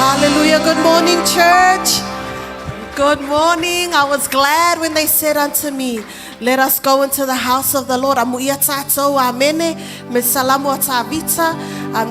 Hallelujah. Good morning, church. Good morning. I was glad when they said unto me, let us go into the house of the Lord. Amuia tato amene me salamu atavita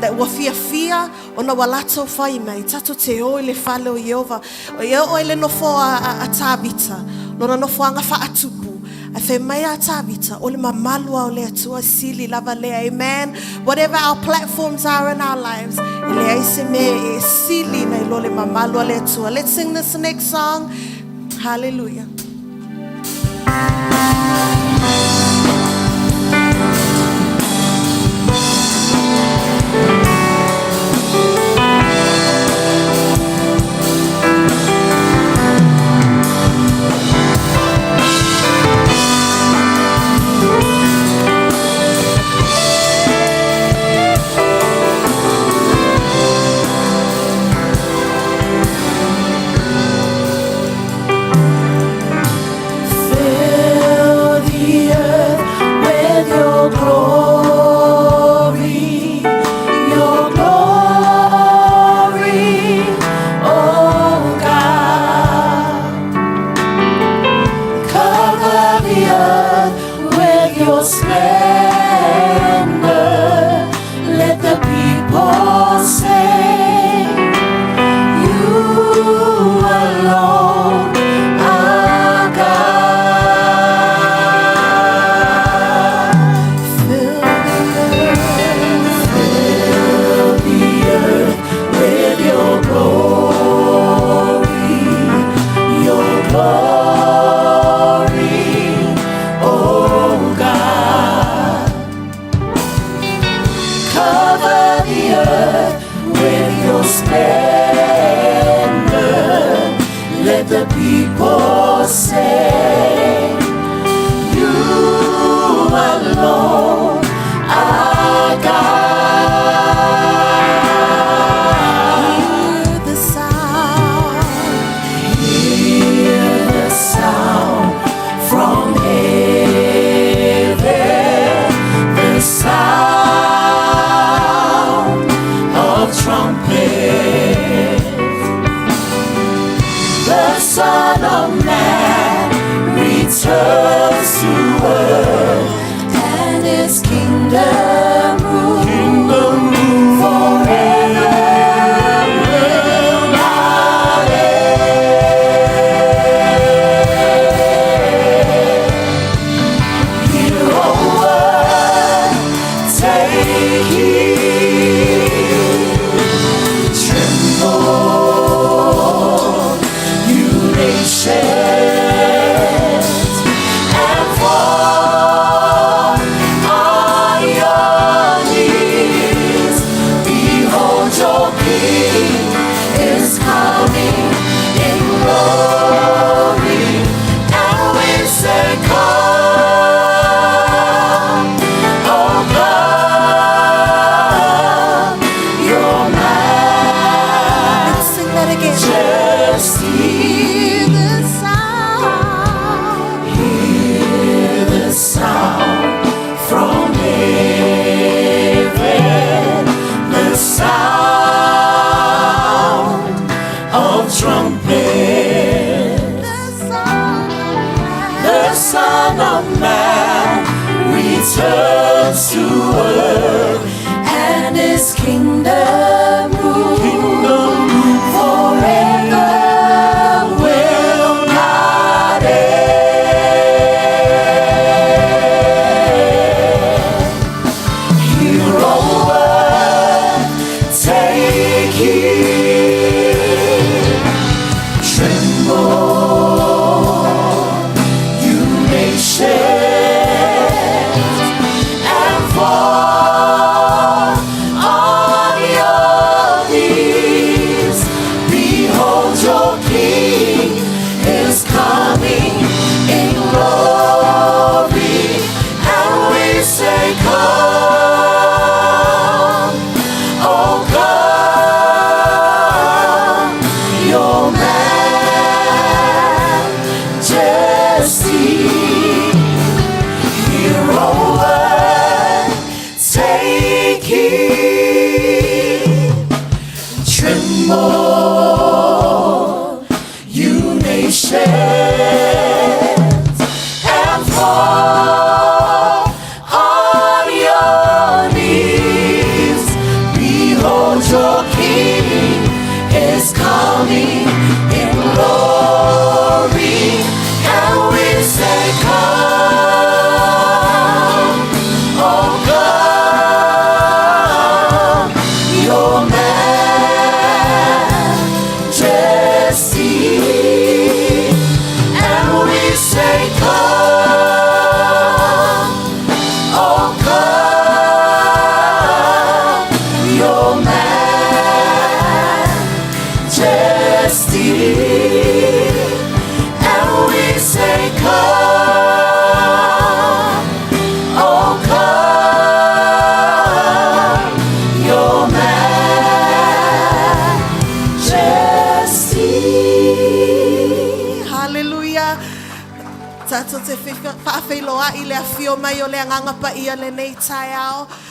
that wafia fia ona walato faima tato te o le fale o Yehova o ye o le no fo atavita lora no fo anga fa atupu afe mai atavita o le mamalua o le atua sili lava le. Amen. Whatever our platforms are in our lives, ele aise me sili na lo le mamalua le atua. Let's sing this next song. Hallelujah. Come majesty, and we say, come, oh come, your majesty. Hallelujah.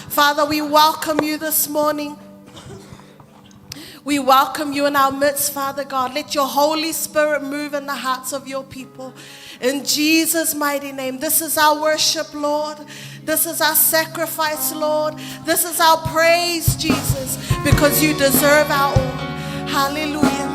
Father, we welcome you this morning. We welcome you in our midst, Father God. Let your Holy Spirit move in the hearts of your people. In Jesus' mighty name. This is our worship, Lord. This is our sacrifice, Lord. This is our praise, Jesus, because you deserve our all. Hallelujah.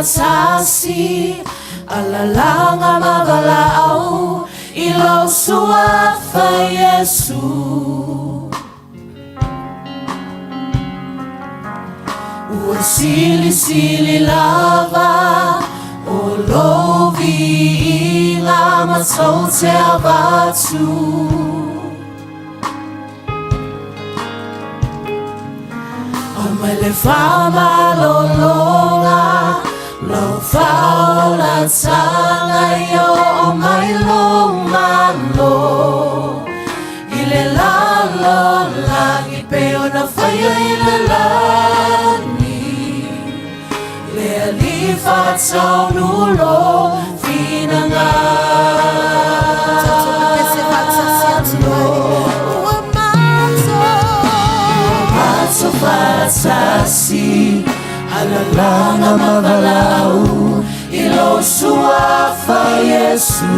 Matsofatasi alalanga magalao ilaw suwafa Yesu Uasili-sili lava Olovi ila matsote abatu Mele fama lolonga lo faula sanga yo mai lo malo ile la lo la ipeo na faya ile la ni le alifa tsau nulo finanga Sasi alalanga magalau ilo suafa Yesu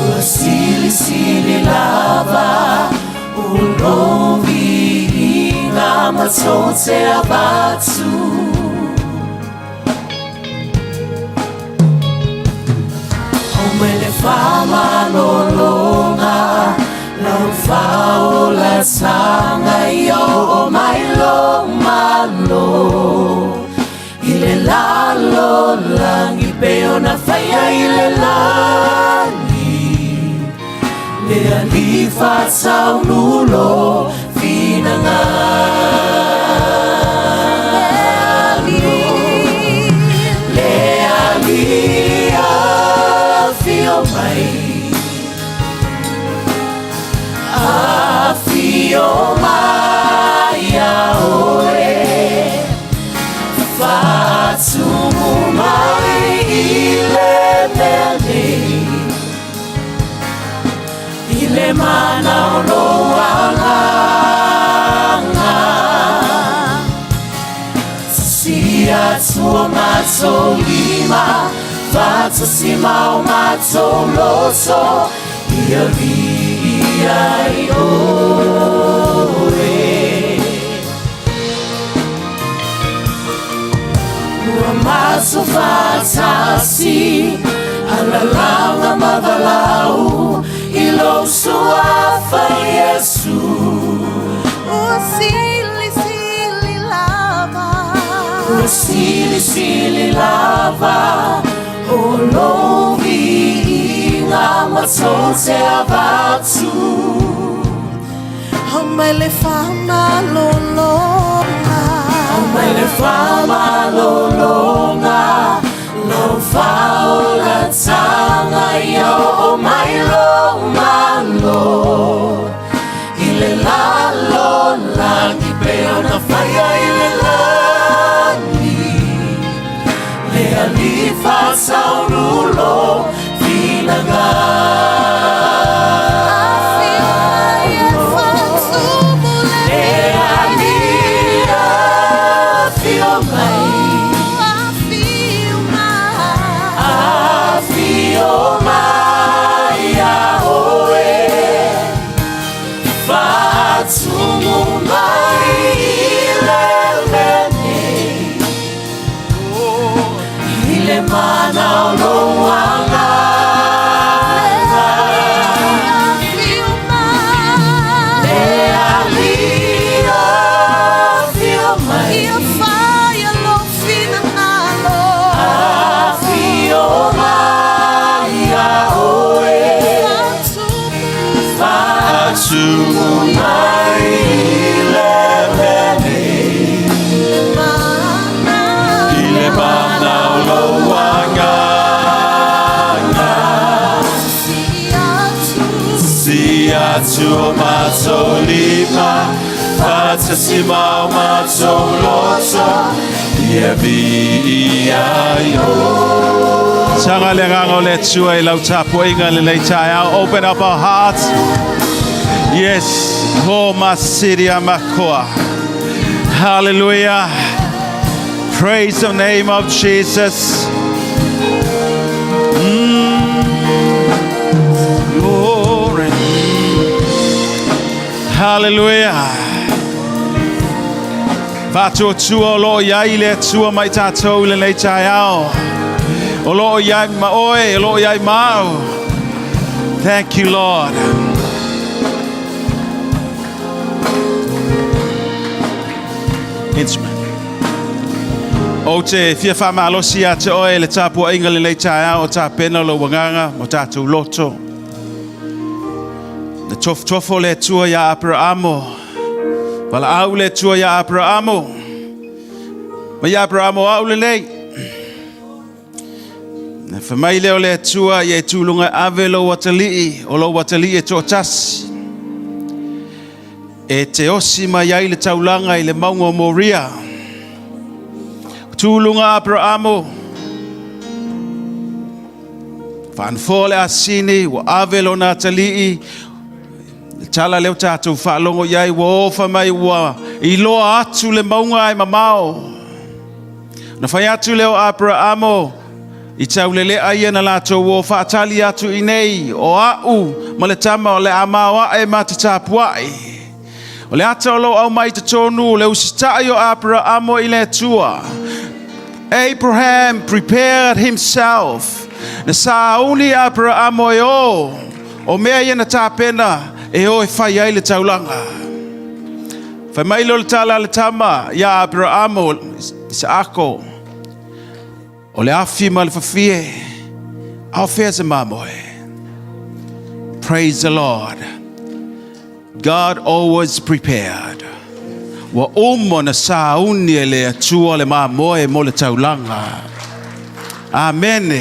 Uasili-sili lava Ulovi inga matsote abatu Omele fama lolonga Lau faula sanga yo o mailo malo Ile lalo langi peo na faya ile lani Le alifa sao nulo finanga Le alia fio mai Afio maya oe Fatsumu mai ile mene Ile mana oloanga Sia tua matzo lima Fatsa sima o matzo loso Ia Ai ore Uamaso fatasi Alalanga magalau Ilo suafa Yesu Uasili-sili lava Uasili-sili lava Olovi matsote abatu Omele fama lolonga Omele fama lolonga Lo faula tanga yo o mailo malo Ile lalo langi peo na faya ile lani Le alifa saurulo Finaga tua mato lima Fata sima mato loto Ia via yo Sanga le rango le tua I lau tapu inga le lei tai au. Open up our hearts. Yes. Oh, Masiria Makoa. Hallelujah. Praise the name of Jesus. Glory. Hallelujah. Vato tua lo yai le tua mai tatou le lei tai au. O lo yai ma oe, lo yai mau. Thank you, Lord. Instrument. O te fia wha maalosi a te oe le tāpua inga le leitai o tā pena lo wanganga mo tātou loto. Le tofo le tua ya Abrahamo. Wala au le tua ya Abrahamo. Ma ya Abrahamo au le lei. Na whamai leo le tua i e tūlunga ave lo watalii. O lo watalii e tō tasi. E te osi mai ai le taulanga I le maunga Moria. Tūlunga Abrahamo. Whanfole asini wa ave lo nā talii. Le tala leo tātou whaalongo iai wa ofa mai wa I loa atu le maunga ai mamao. Na whai atu leo Abrahamo. I taulele aia na lato o whaatali atu I nei o au ma le tama o le amawa e ma te tāpuai. O le ata o lo au mai te tonu le usitai o Abrahamo I le tua. Abraham prepared himself. Na sauni Abrahamo e o mea ia na tāpena e o e whai ai le taulanga. Whai mai lo le tala le tama ia Abrahamo isa ako. O le afi ma le whawhie. Au whea se mamoe. Praise the Lord. God always prepared. Wa umo na sauni e le atua le mamoe mo le taulanga. Amen.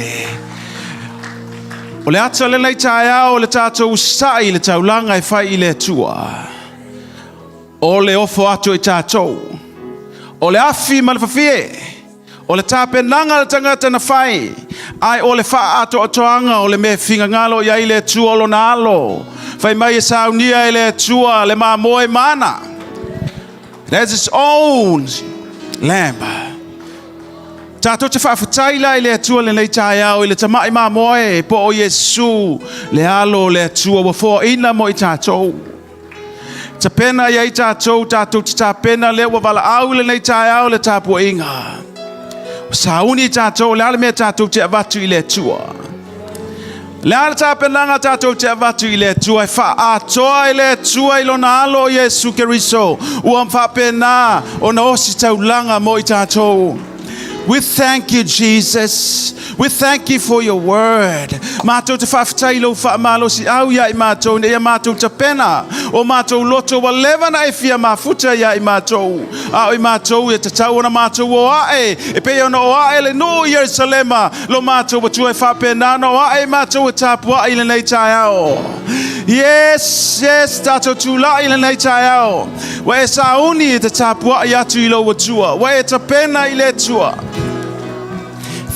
O le ata le nei tae o le tātou sai le taulanga e whai I le atua. O le ofo atu I tātou. O le afi ma le whawhie. O le tāpenanga le tangata na whai. Ai o le wha ato atoanga o le me whinga ngalo ia I le tua lo na alo. Whai mai e saunia I le tua le maa moe mana. It has its own lamb. Tātou te whaafutaila I le tua le nei tae au I le tamai maa moe po o Yesu le alo le tua wa fo ina mo I tātou. Ta pena ia I tātou te tā pena le wa wala au le nei tae au le tāpua inga. Sauni tātou le ale mea tātou te avatu I le tua. Le ale tāpenanga tātou te avatu I le tua. E wha atoa I le tua I lona alo Yesu Keriso. Ua mwhapena o na osi taulanga mo I tātou. We thank you, Jesus. We thank you for your word. Mātou te whawhatailo whaamalo si au ia I mātou. Ne ia mātou te pena. O mātou loto wa lewa na e fia mafuta ia I mātou. Au I mātou e te tau ona mātou o ae. E pei ona o ae le no Yerusalema. Lo mātou wa tua e whapena no ae mātou e tāpua I le nei tae ao. Yes, yes, tātou tūla I le nei tae ao. Wa e sauni e te tāpua I atu I lo wa tua. Wa e te pena I le tua.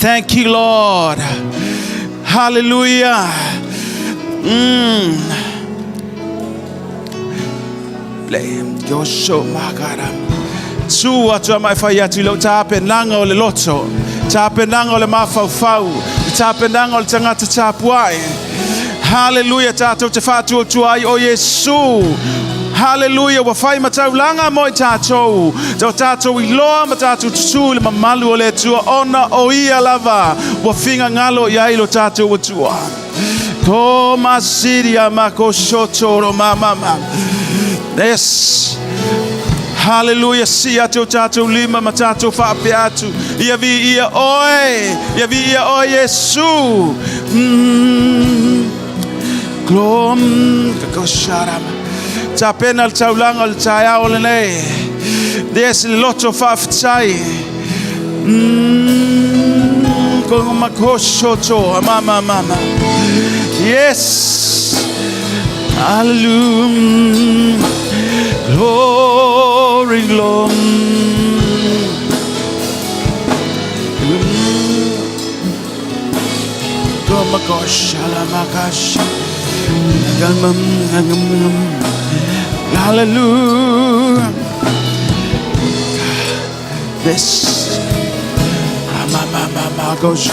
Thank you, Lord. Hallelujah. Blame your show, my God. Tu atu mai whai atu lo tāpenanga o le loto. Tāpenanga o le mawhauwhau. Tāpenanga o le tangata tāpuai. Hallelujah, tātou te whātua tuai o Yesu. Hallelujah, wa whai mataulanga mo I tātou. Tau tātou I loa ma tātou tutu le mamalu o le tua ona o ia lava. Wa whinga ngalo I ailo tātou wa tua. Ko masiria mako shotoro mama. Yes. Hallelujah, si atu tātou lima ma tātou whape atu. Ia vi ia oe. Ia vi ia oe Yesu. Glom. Kakosharama. Ta pena le taulanga le tae ao le nei. Des le loto whawhitai. Kongo makosho to. Mama. Yes. Hallelujah. Glory, glory. Hallelujah. This goes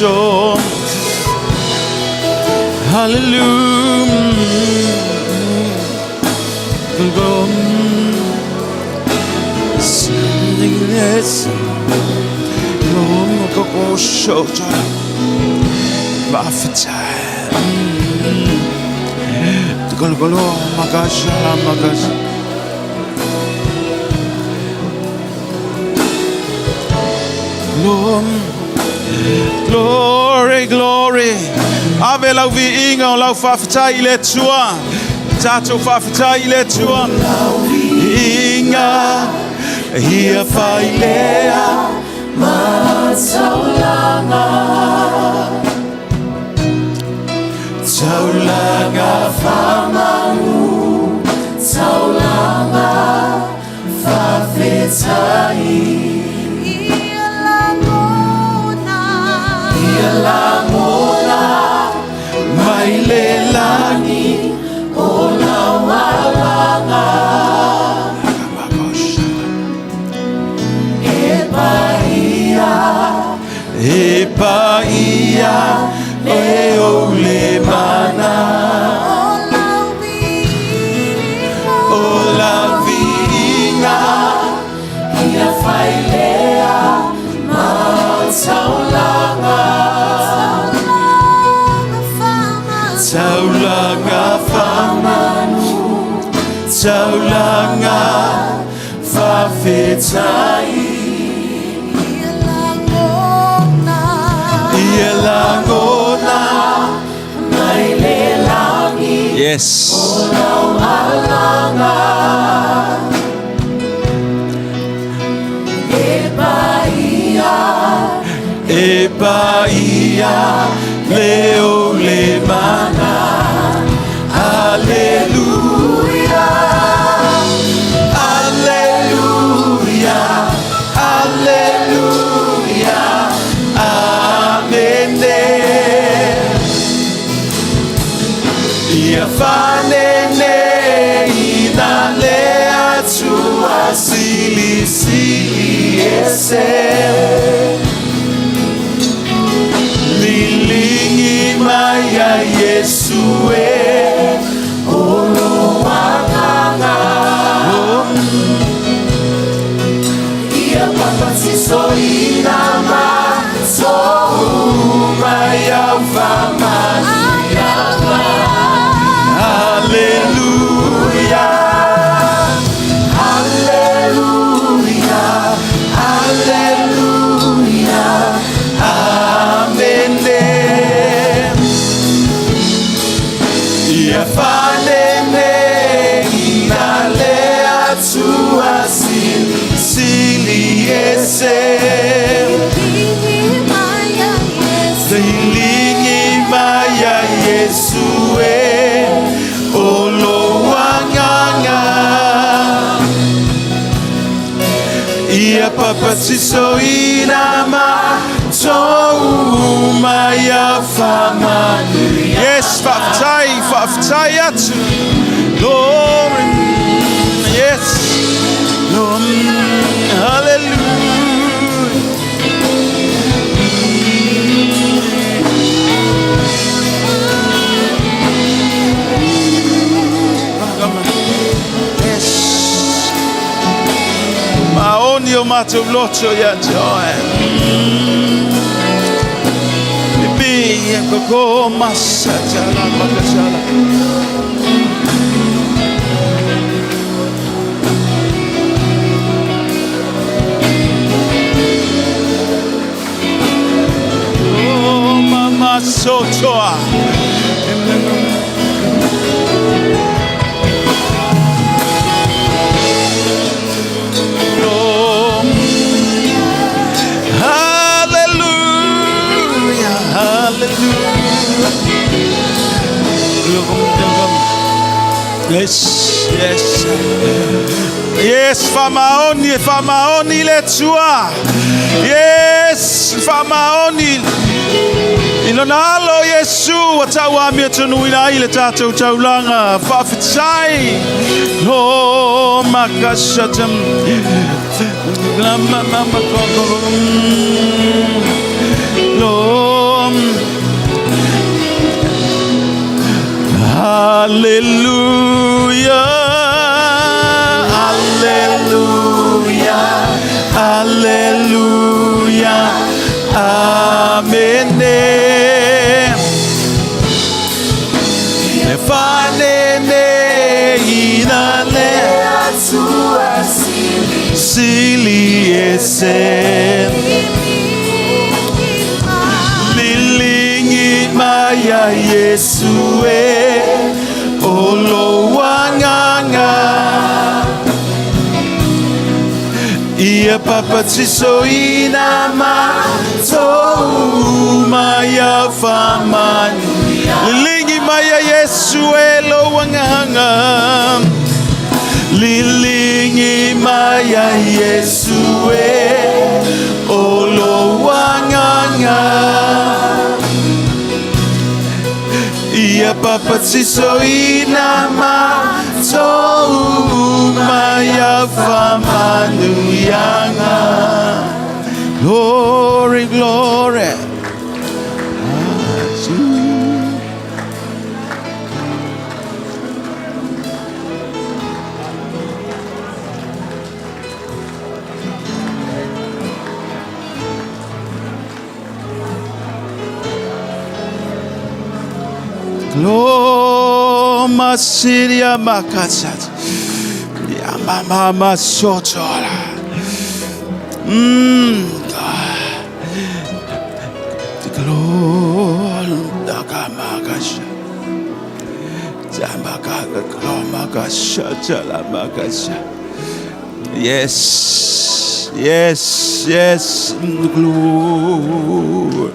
Lord. Hallelujah. Glory goes Glory, glory. Ave lau vi inga o lau whawhitai le tua. Tato whawhitai le tua. Inga hia whai lea mataulanga. Taulanga whamanu. Taulanga whawhitai. Lamona mai le langi o la walanga e paia le o le mana o la vinga ia fai lea mautaulanga Taulanga whamanu, taulanga whawhetai. Ia langona, mai le langi, yes. O lau alanga. E paia, leo le mana. Alleluia, alleluia, alleluia, amen. Ia fanene ina lea tua sili sili ese. Lilingi maya Yesue. So inama so maya famania Hallelujah Hallelujah Hallelujah Amen Ia fanene inale atua sili ese Lilingi maya Yesue Olo wanganga Ia papatiso inama Tou maya famanu Yes, whaftai atu Glory Yes Hallelujah Yes Maoni o matu loto ya joy Bibi ya koko masatala makasala masotoa. Hallelujah, hallelujah. Yes, yes. Yes, famaoni le tua. Yes, famaoni. Inonalo Yesu watawa mietunu ina ile tatu taulanga fafitsai. Lo makashatam. Mama Lo. Hallelujah. Hallelujah, hallelujah, amen. Nefanene inale sili esen lilingi maya Yesue olo wanganga. Ia papa tiso ina mato maya famani lilingi maya Yesu elo wanganga lilingi maya Yesu olo wanganga. Ia papa tiso ina mato maya famanu yanga. Glory, glory. Gloma Syria Makasat. Mama Sotora. The glory Dakamakasha. Jamaka Glomakasha Jalamakasha. Yes, yes, yes. Glory.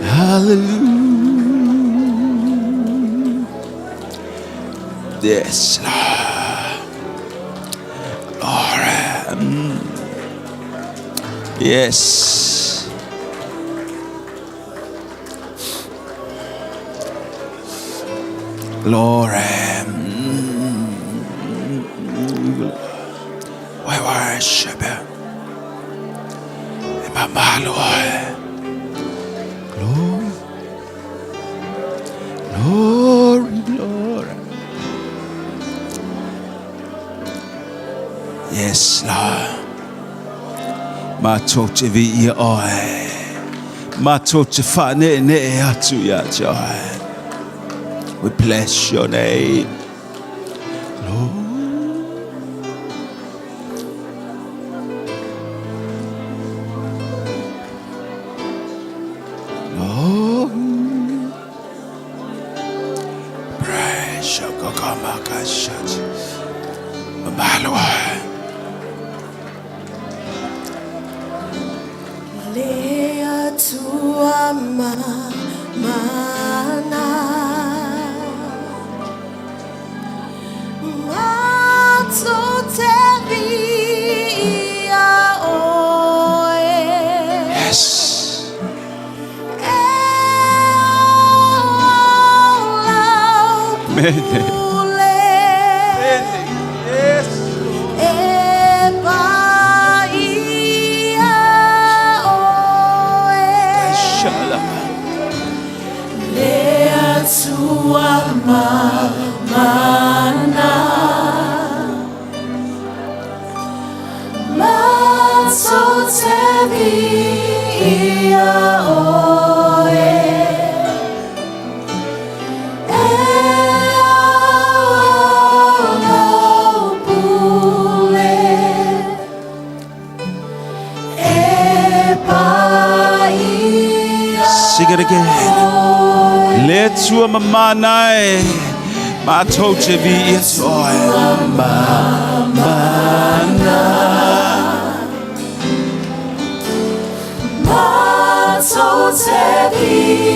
Hallelujah. Yes, Lord. Yes. Glory. We worship you. Glory. Glory, glory. Yes, Lord. Matoche vi oi. Matoche fa ne atu ya joy. We bless your name. Lord. Lord. Praise your Gokamakashat. Malwa. Lea tua mana mato te via oe. Yes. Mene. Yes. Tua mana maso te via oe Sing it again. Yesu mamanai. Ma toche vi Yesu mamana. Ma toche vi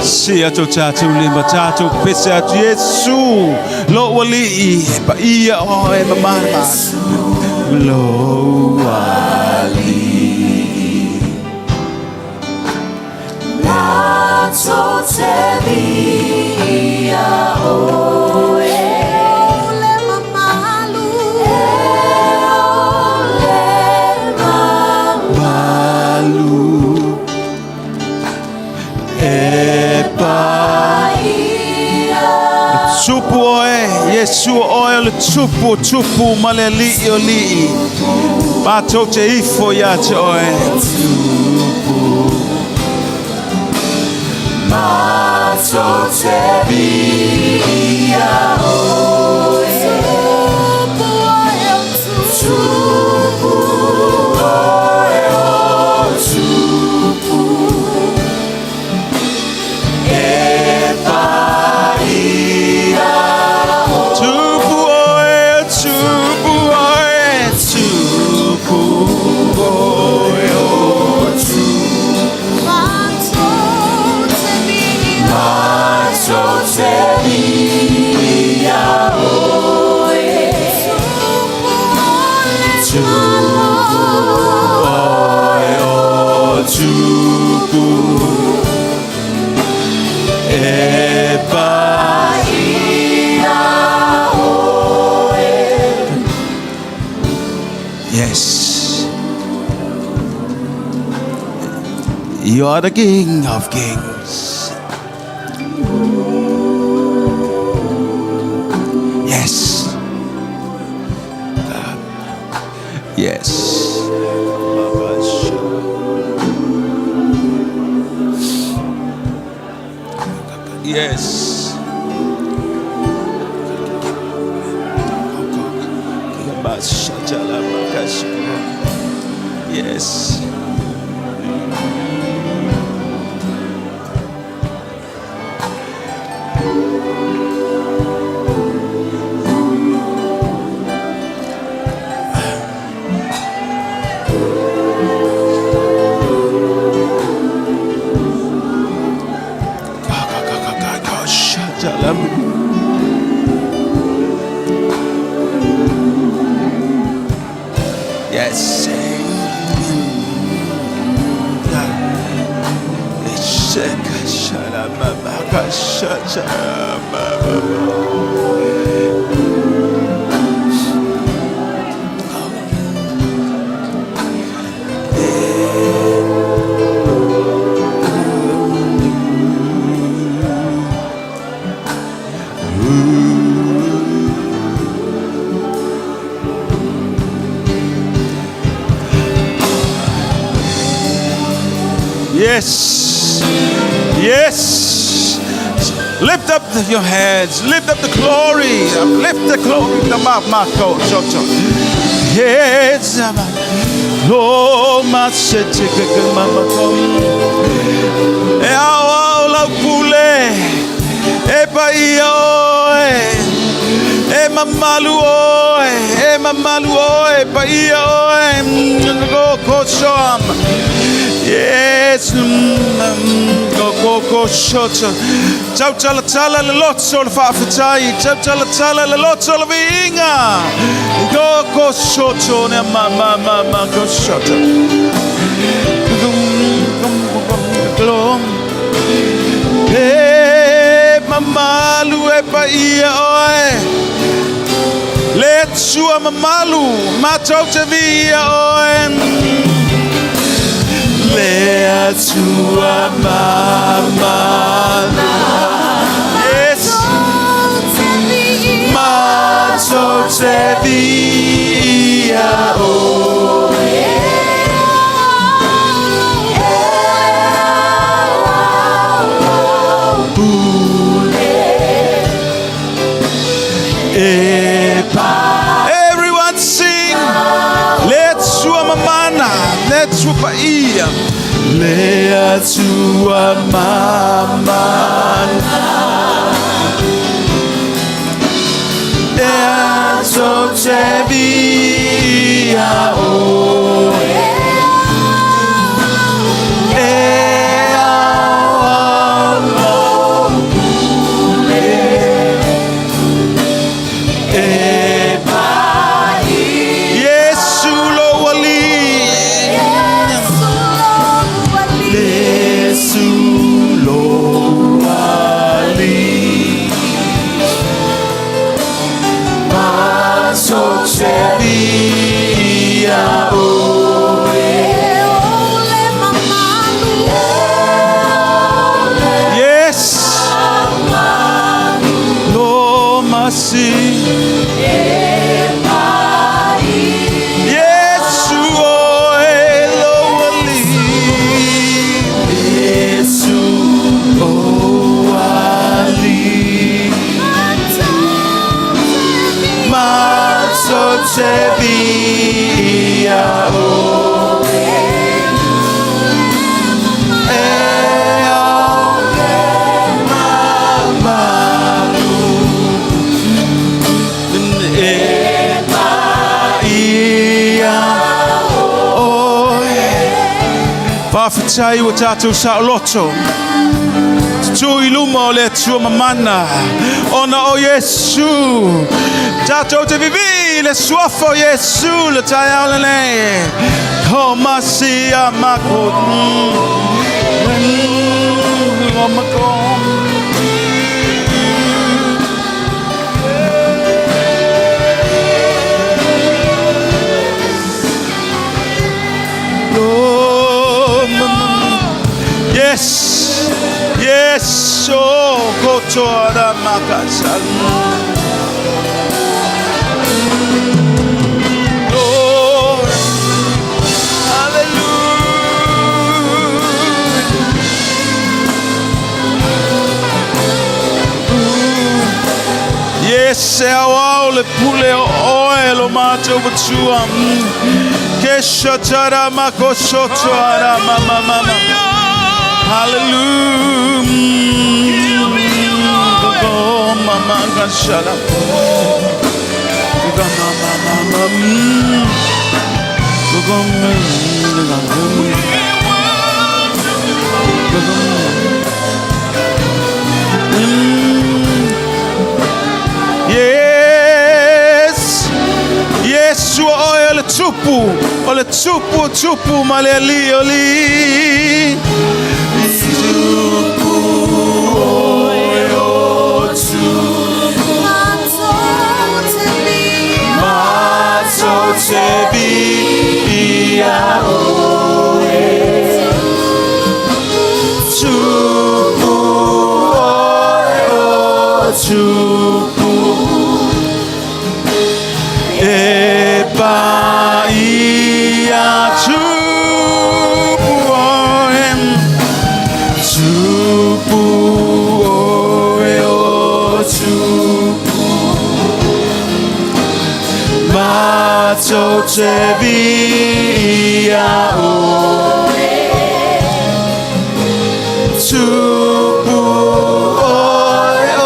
Sia to chacho lima chacho pesa Yesu lo wali pa iya o e mama lo wali Ma toche via ole mamalu Tupu oe, Yesu oe le tupu maleli oli. Ma toche ifo ya te oe. Ma toche via Yes. You are the King of Kings. Yes. Yes. Yes. Yes. Yes. Yes. Yes. Lift up your heads. Lift up the glory. Lift the glory. Yes. Lo masete ke mama kom. E ao la pule. E pai oe. E mamalu oe. E mamalu oe. Pai oe. Go kosham. Yes, go shot. Ciao chala le lotso le fa fatai. Ciao chala le lotso le vinga. Go shot ne mama go shot. pa ia oe. Le sua mamalu, matau te via oe. Le sua mamalu. Yes. Matau te via oe. Everyone sing. Let's sua mamana. Let's sua ia. Let's sua mamana. Let's te via Whawhitai o tātou sa loto. Tui luma o le tua mamana. Ona o Yesu. Tātou te vivi le suafa o Yesu le tai au le ne. Ko masi a mako. O mako. Yes, yes, oh, kotora makasal. Oh, hallelujah. Yes, ao le pule oil o mato batua. Kesha tara makosoto ara mama mama. Hallelujah. Go mama gashala. Go mama mama. Go Yes. Yes, oil tupu. Ole tupu tupu maleli oli. Te via oe tupu oe o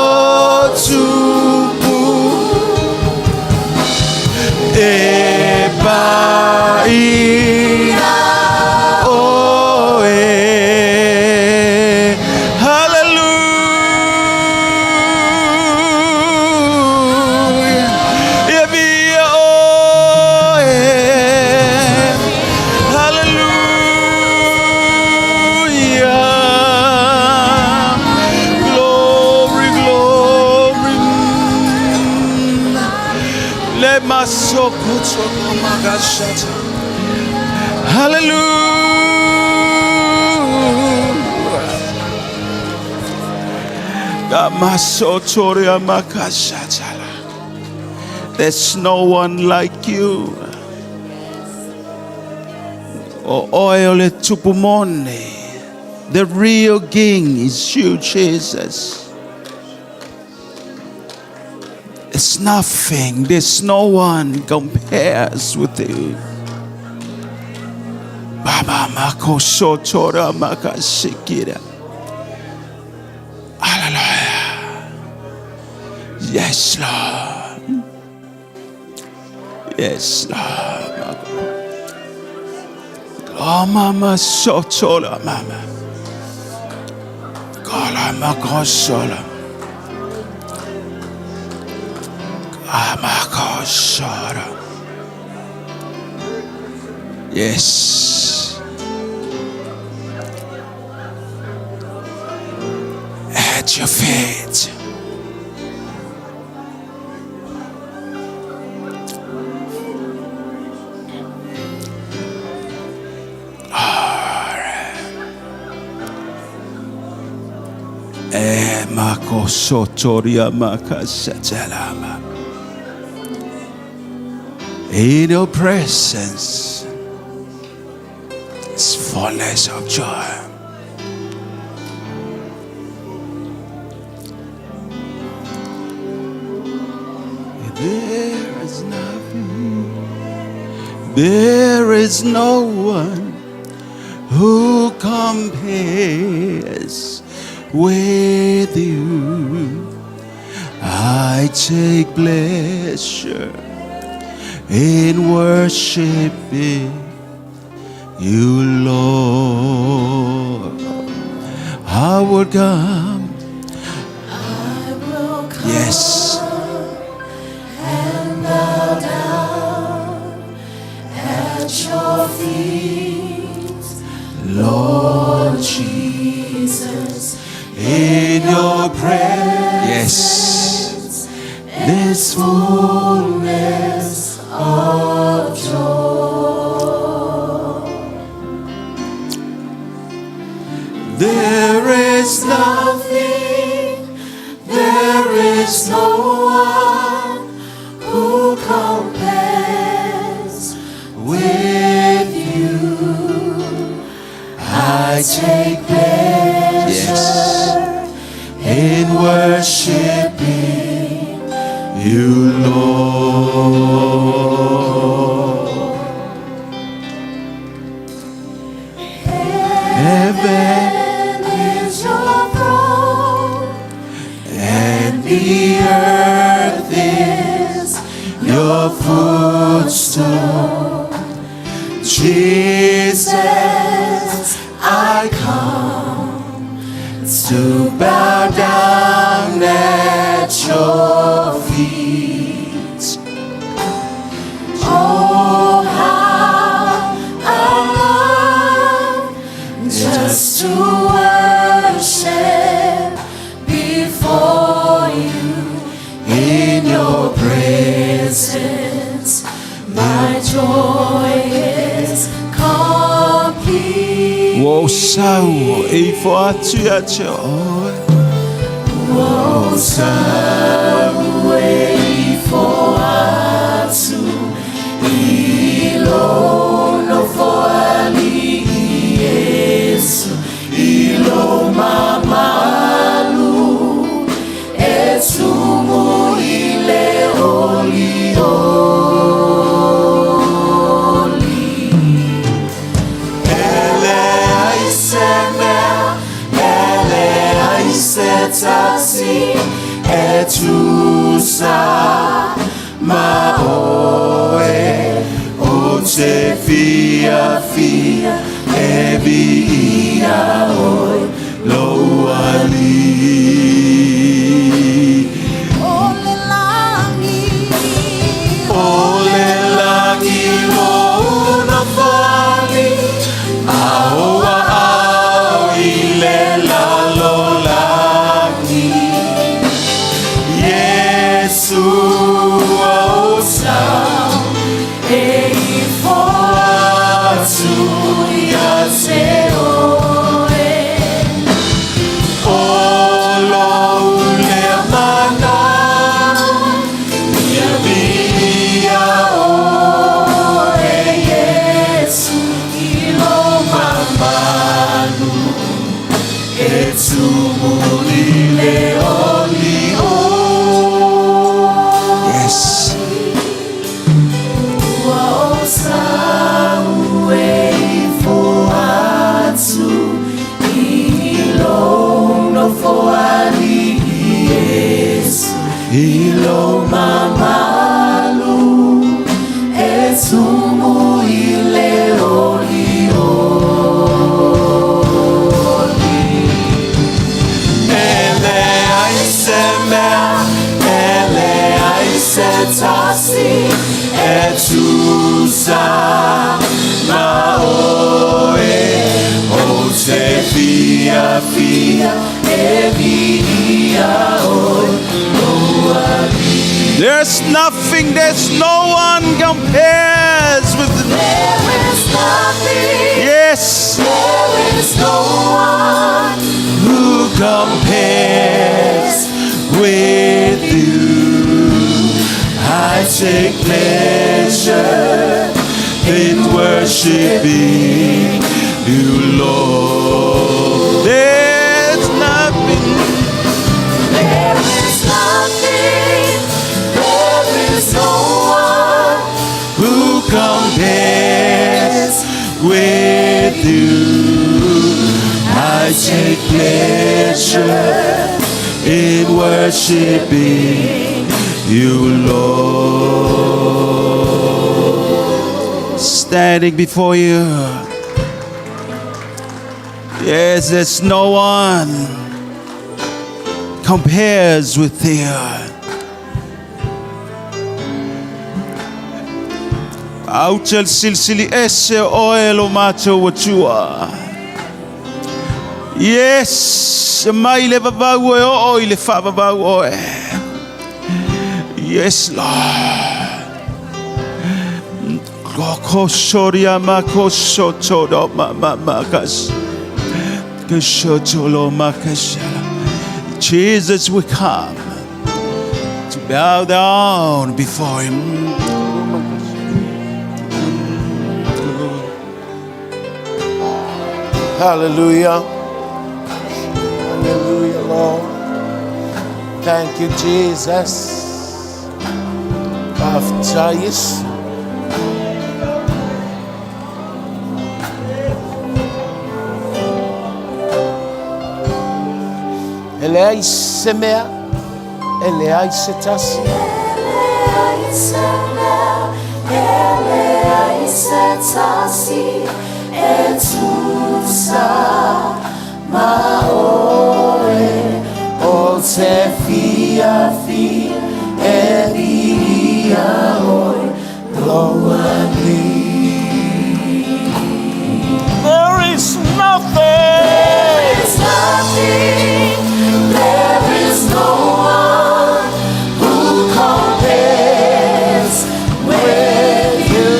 tupu e paia oe hallelujah e via oe There's no one like you. O oile tupumone. The real king is you, Jesus. It's nothing. There's no one compares with you. Baba mako sotora makashikira. Hallelujah. Yes, Lord. Yes, Lord. Oh, mama sotora mama. Kala makosola. Amakosola. Yes. At your feet. Makosotoria makasatalama. In your presence is fullness of joy. There is nothing, there is no one who compares with you. I take pleasure in worshiping you, Lord. I will come. Yes. And bow down at your feet, Lord Jesus. In your presence, Yes. there's fullness of joy. There is nothing, there is no one who compares with you. I take pleasure in worshiping you, Lord. Heaven is your throne, and the earth is your footstool. Jesus, I come to bow down at your feet. Oh, how I love just to worship before you in your presence. My joy is complete. Wo sau e fatu ya joy. Wo sau e foatu ilo no foali Yesu ilo mamalu esumu ile olio. Tasi etusa maoe ote fia fia ebia oi loali. Ole langi lo na fali aoa au ile la lola. Yesu, oh, ilo mamalu e sumu ile oli oli ele aisemea ele aisetasi etusa maoe o se fia fia evia oi. There's nothing, there's no one compares with the There is nothing. Yes. There is no one who compares with you. I take pleasure in worshiping you, Lord. There's nothing. There is nothing. There is no one who compares with you. I take pleasure in worshiping you, Lord. Standing before you. Yes, there's no one compares with thee. Auchel silsili ese oelo macho wachua. Yes, maile babau e o ile fa babau o. Yes, Lord. Kokoshoria makoshoto makas. Keshotolo makashala. Jesus, we come to bow down before him. Hallelujah. Hallelujah, Lord. Thank you, Jesus. Baptize. Eleai semea, eleai setasi. Eleai semea, eleai setasi, etusa maoe, o te fia fia, eria oi, loani. There is nothing. There is nothing. There is no one who compares with you.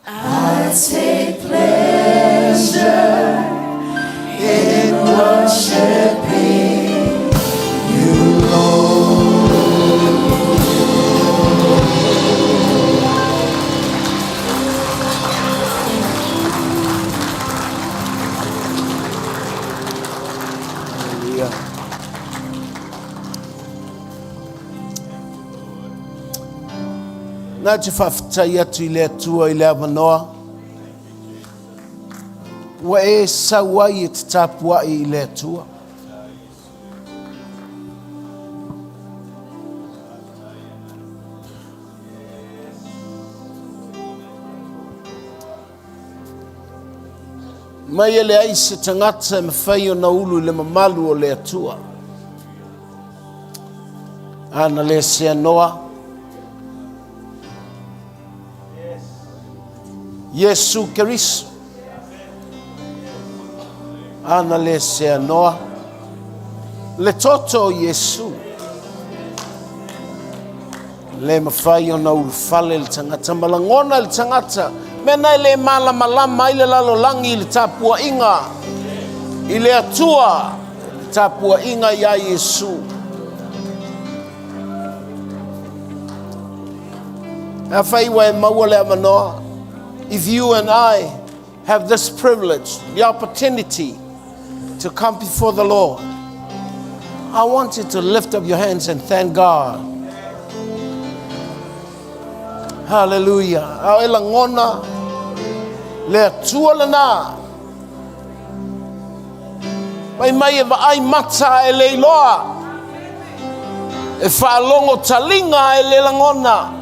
I take pleasure in worshiping you, Lord. Na te whawhitai atu I le atua I le avanoa. Wa e sauai e te tapua I le atua. Mai e le ai se tangata me whai o na ulu le mamalu o le atua. Ana le se anoa. Yesu Keriso. Ana le se anoa. Le toto Yesu. Le mawhai o na ulfale le tangata. Malangona le tangata. Mena le mala malama ile lalo langi ile tapua inga. Ile atua. Tapua inga ya Yesu. Hawhai wa e maua le amanoa. If you and I have this privilege, the opportunity to come before the Lord, I want you to lift up your hands and thank God. Hallelujah. Aela ngona le atua lana. mai e vaai mata e leiloa. E whaalongo talinga e le langona.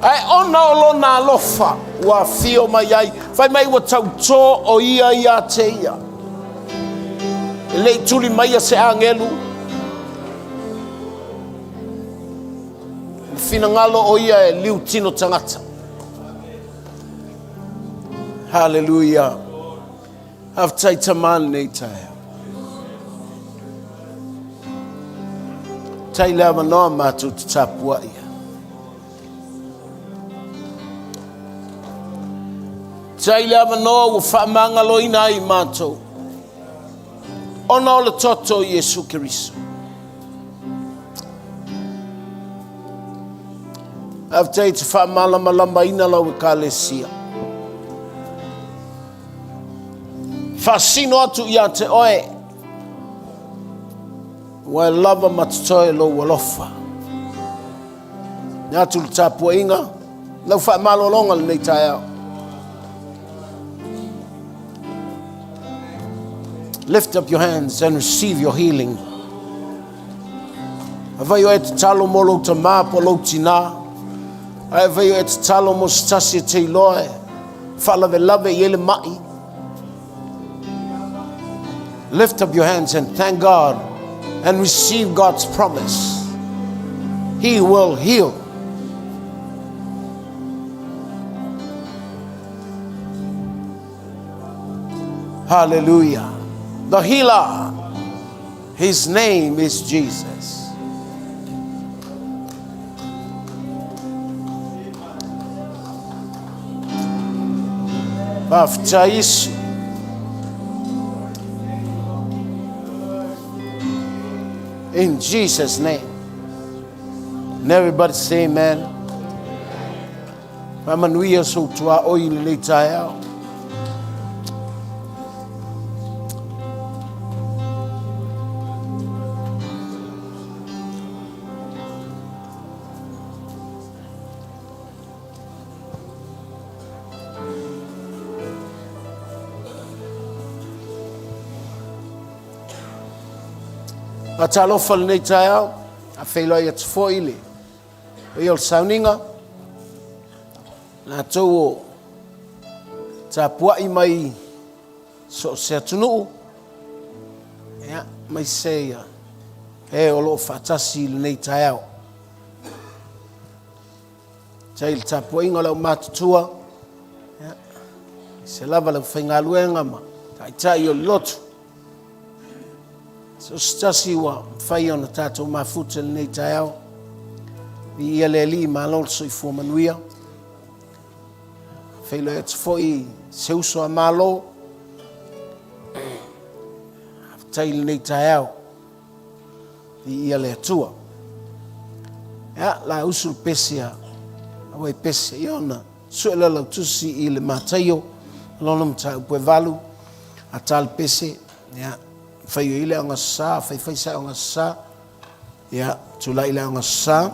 Ai ona o lona alofa ua fio mai ai. Whai mai ua tautō o ia te ia. E lei tuli mai a se angelu. Fina ngalo o ia e liu tino tangata. Hallelujah. Have tai taman nei tae. Tai lea manoa mātou te tāpua ia. Tai lea manoa ua whaamangalo ina ai mātou. Ona o le toto Iesu Kiriso. Have tai te whaamalama ina lau e kālesia. Whasino atu ia te oe. Wa lava matatoe lo walofa. Nga tu le tāpua inga. Lau whaamalolonga le nei tae au. Lift up your hands and receive your healing. Awai o e te talo mo lo ta māpo lo tina. Awai o e te talo mo stasi te iloe. Whalave lave i ele mai. Lift up your hands and thank God and receive God's promise. He will heal. Hallelujah. The healer, his name is Jesus. Bafta Yesu. In Jesus' name. And everybody say amen. Mamanuia so tua oi le tae. A talofa le nei tae au, a whailoi atu foile. O iol sauninga, nā tau o tā puai mai so se atunuu. Ea, mai seia, e o loo whatasi le nei tae au. Tai le tā puai ngā lau mātutua, se lava lau whaingaluenga ma, tai o lotu. So stasi wa whai ona tātou mafuta le nei tae au. Vi ia le li malol so I fua manuia. Whailo e te foi se uso a malo. Tai le nei tae au. Vi ia le atua. Ea, la usul pesia. Awe pesia iona. Suela lau tusi I le mataio. Lona mta upe valu. A tal pese. Ea. Whai o ile anga sa, whai sa anga sa. Ia, tula ile anga sa.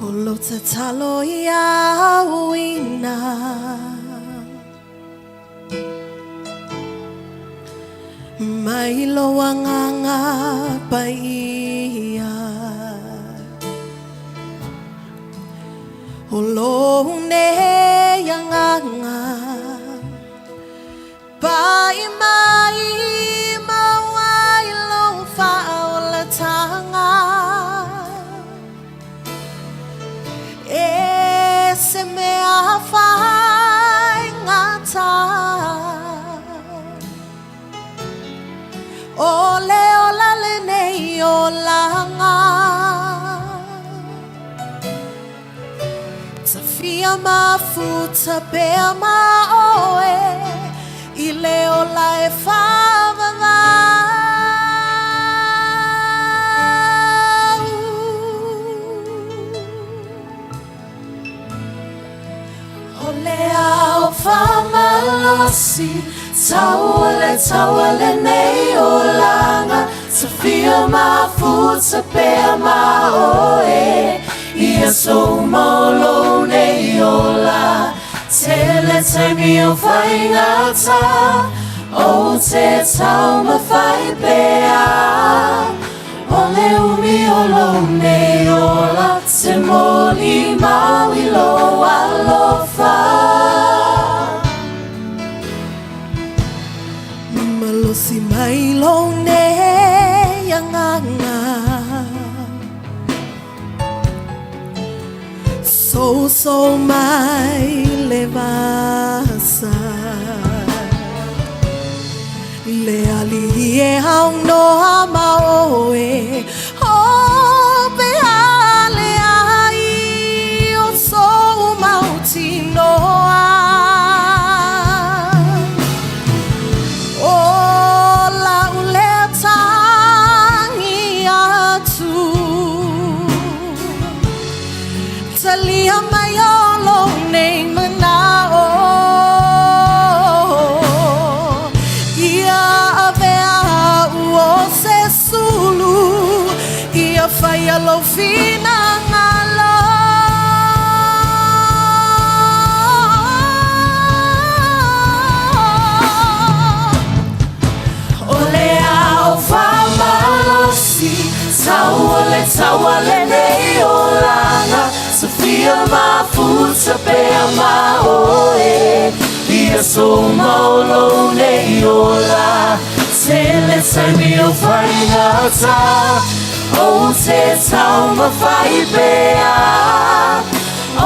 Holo te talo I awina. Mai loa nganga paia. Holo ne yanganga. Pai mai mawai lo faola tanga. E se me afai ngata. Ole ola le nei olanga. Tafia mafuta pea ma oe. I le ola e whawanga. Ole au whama. malosi tawale nei olanga safia mafuta pea maoe ia so malo nei ola tele taimi o whaingata o te tau mawhai pea ole umi olo nei ola te moli maui lo alofa Malosi mai lo ne yanganga so mai levasa le ali e hau no amaoe o be ale ai o so mauti noa o la uleta ngi atu talia mai olo nei manao ia avea o se sulu ia fai alo fina ngalo ole au famalosi tawale nei olanga safia mafuta pea maoe ia so malo nei ola tele taimi o whaingata o te tau mawhai pea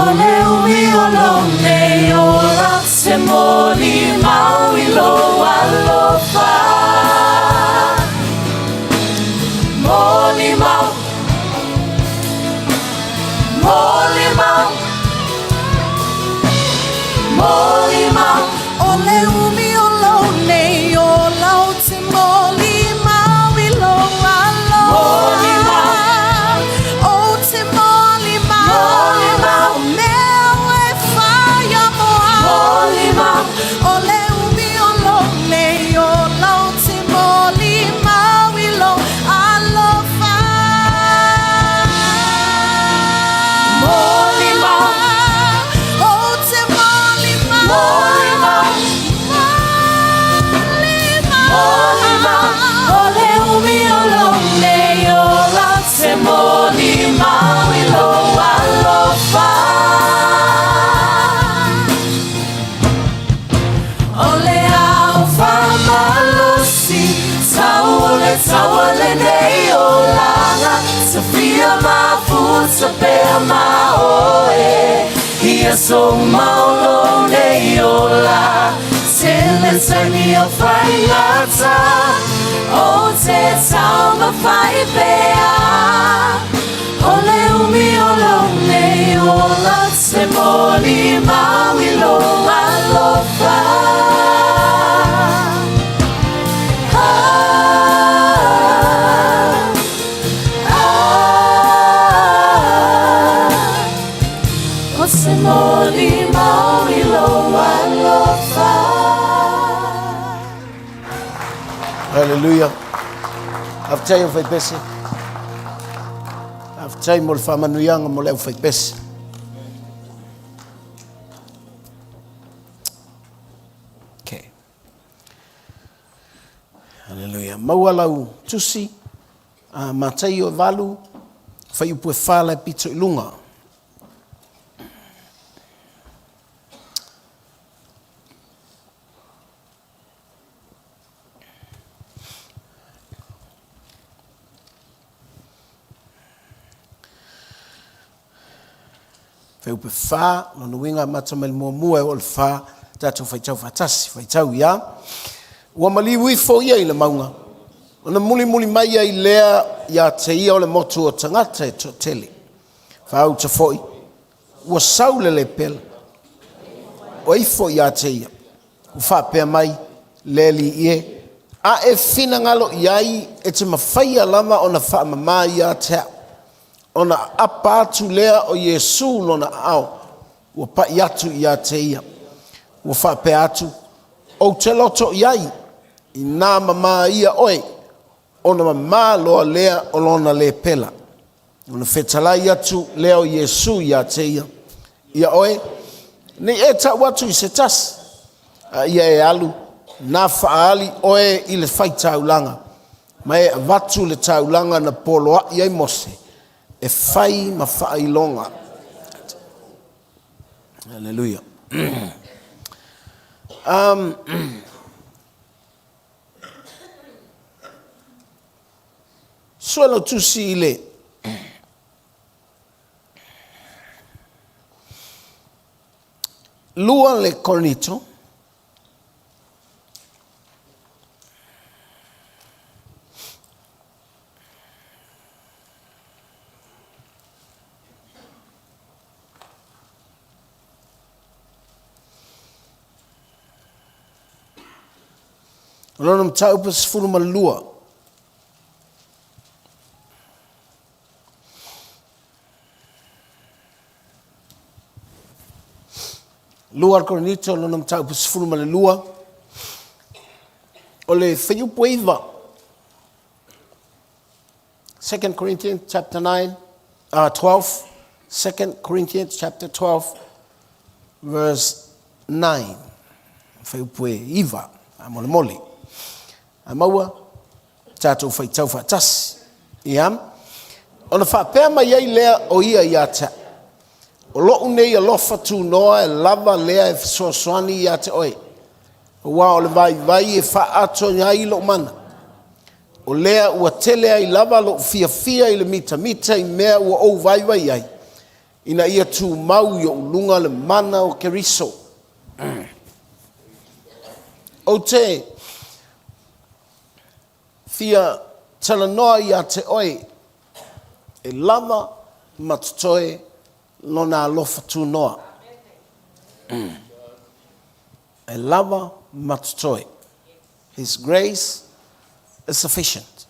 ole umi olo nei ola te moli maui lo alofa moli mau moli mau moli mau ole umi olo nei ola o te moli maui lo Moli aloha o te moli mau meo e whaia moa moli mau ole umi olo nei ola o te moli maui lo aloha moli mau o te moli mau moli mau moli mau ole umi olo nei ola te moli mau I lo alofa ole au famalosi tawale nei olanga safia mafuta pea maoe ia so malo nei ola tele taimi o whaingata o te tau mawhai pea ole umi olo nei ola te moli maui lo alofa o te moli maui lo alofa Hallelujah. I've tell you bese. I've tell mo fa manuyanga mo le fa bese. Okay. Hallelujah. Maualau tusi matai o valu fa yu pu fala pito ilunga. Feu pe fa no winga matamel mo mua o fa tatu fai tau fatasi fai tau ya wa mali wi fo ia ile maunga ona muli mai ia lea ya te ia o le motu o tangata e to tele fa au te foi wa saule le pel o ifo ya te ia u fa pe mai leli ie a e fina ngalo iai e te mawhaia lama ona fa mamai ya te ona apa atu lea o Yesu lona ao ua pai atu ia te ia ua whape atu o te loto iai, I nā mama ia oe, ona mama loa lea o lona le pela. Ona whetalai atu leo Yesu ia te ia oe, ni e ta watu I se tas, ia e alu, nā whaali oe I le whai taulanga, mai e watu le taulanga na poloa iai mose, e whai ma whai longa. Hallelujah. Suelo tusi ile. Lua le Korinto. Lona mtau pas fuluma lua. Lua Korinto lona mtau pas fuluma lua. Ole whaiupu iwa. 2 Corinthians chapter 12. 2 Corinthians chapter 12 verse 9. Whaiupu iwa. Amole mole. Amaua, tātou whaitau whaatasi. Iam. Ona whapea mai ei lea o ia ia ta. O loo nei a lofa tu noa e lava lea e soasoani ia te oe. O wā o le vai e whaato ngai lo mana. O lea ua tele ai lava lo fia I le mita I mea ua ou vai ai. Ina ia tu mau yo ulunga le mana o keriso. O te fia talanoa ia te oe e lava matutoe lona alofa tu noa. E lava matutoe. His grace is sufficient.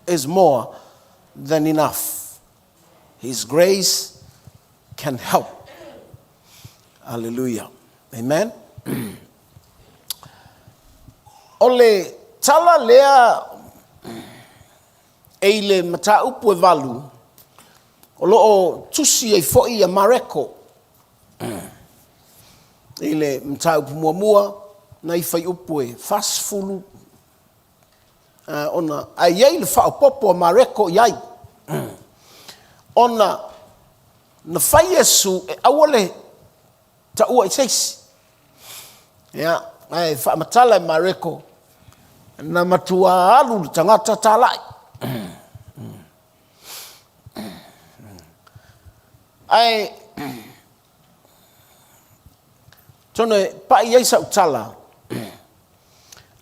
Is more than enough. His grace can help. Hallelujah. Amen. Ole tala lea eile mata upu e valu o loo tusi e foi a mareko eile mata upu mua na I whai upu e fasfulu ona ai eile whao popo a mareko iai ona na whai esu e awole ta ua I seisi ai wha matala e mareko na matua alu tangata talai. Ai tone pa iai sa utala.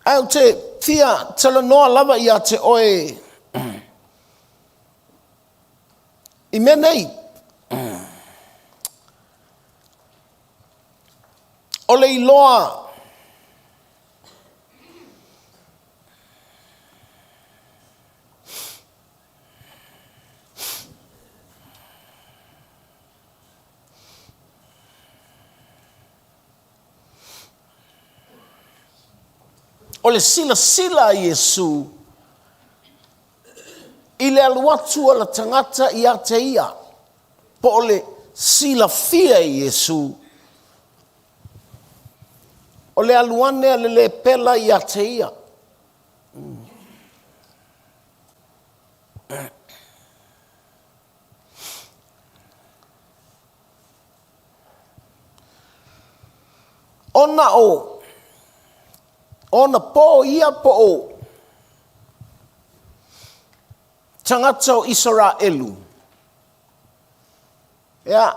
Ai te fia tala noa lava ia te oe. I menei. Ole I loa ole sila Yesu ile aluatu ala tangata ia te ia po ole sila fia Yesu ole aluane ale le pela ia te ia ona po ia po o tangata o Israelu. Ia,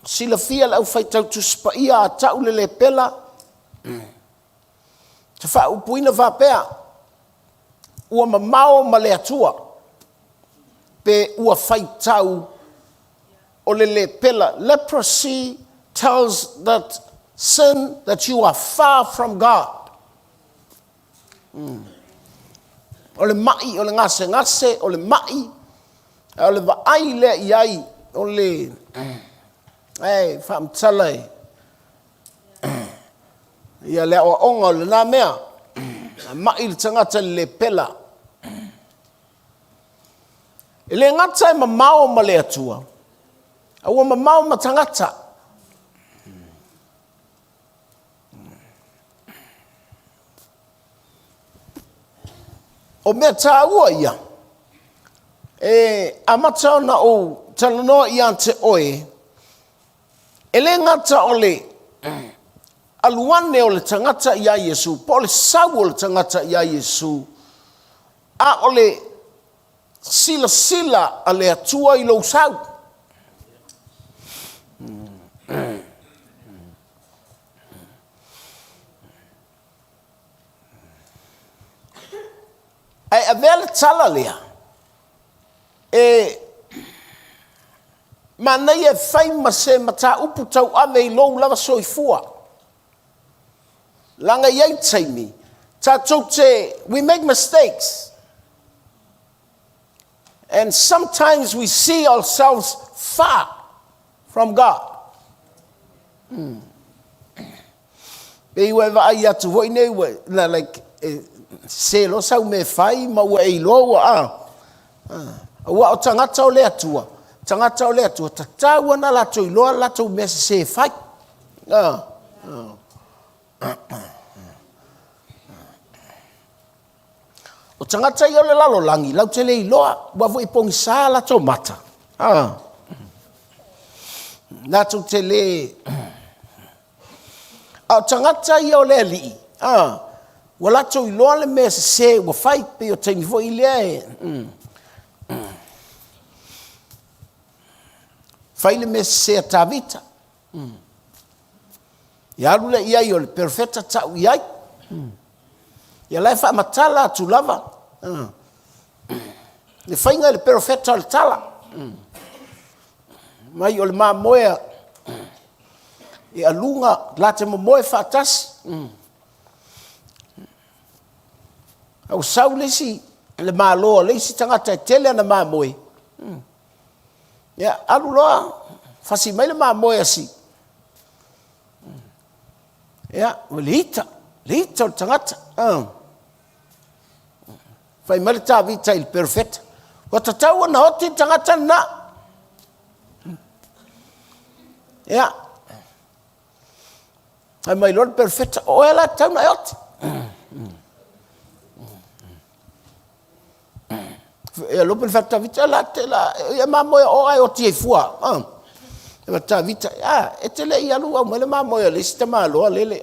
sila fia lau whaitau tuspa ia a tau le pela. Te wha upuina whapea. Ua mamao ma le atua. Pe ua whaitau o le pela. Leprosy tells that sin that you are far from God. Ole mai, ole ngase, ole mai, ole vaai le iai, ole, whaamtalai, Ia le o onga le na mea. Mai le tangata le pela. Le ngata e mamao ma le atua. Aua mamao ma tangata. O mea tā ua ia. Amatau na o talanoa ia te oe. Le ngata o le aluane o le tangata ia Yesu. Po le sau o le tangata ia Yesu. A o le sila a le atua I lo sau. Ai avele tala lea. Mana ia fai ma se mata upu tau ame I lou lava soifua. Langa iai taimi. Tatou te, we make mistakes. And sometimes we see ourselves far from God. Be we va ia tu voi nei we like se lo sau me fai ma ua e lo ua o tangata o le atua tataua na latou iloa latou mea se fai o tangata I o le lalolangi lau te le iloa ua voi pongi sa latou mata latou te le o tangata I o le alii ua latou iloa le mea se ua fai pe o taimi foi lea fai le mea se a tavita ia alu le iai o le perfeta tau iai ia lai fa matala atu lava le fainga le perfeta o le tala mai o le mamoea e alunga la te momoe fa atasi au sau lesi le malo lesi tangata tele ana mamoe ya alu loa fasi mai le mamoe asi ya lita o tangata fai mai ta vita il perfect wa tatau na hoti tangata na ya ai mai lord perfect o ela tau na hoti e lo perfecta vita la te la e mamoe o ai o tie fua e ta vita e te le ia lu o le mamoe le sistema lo le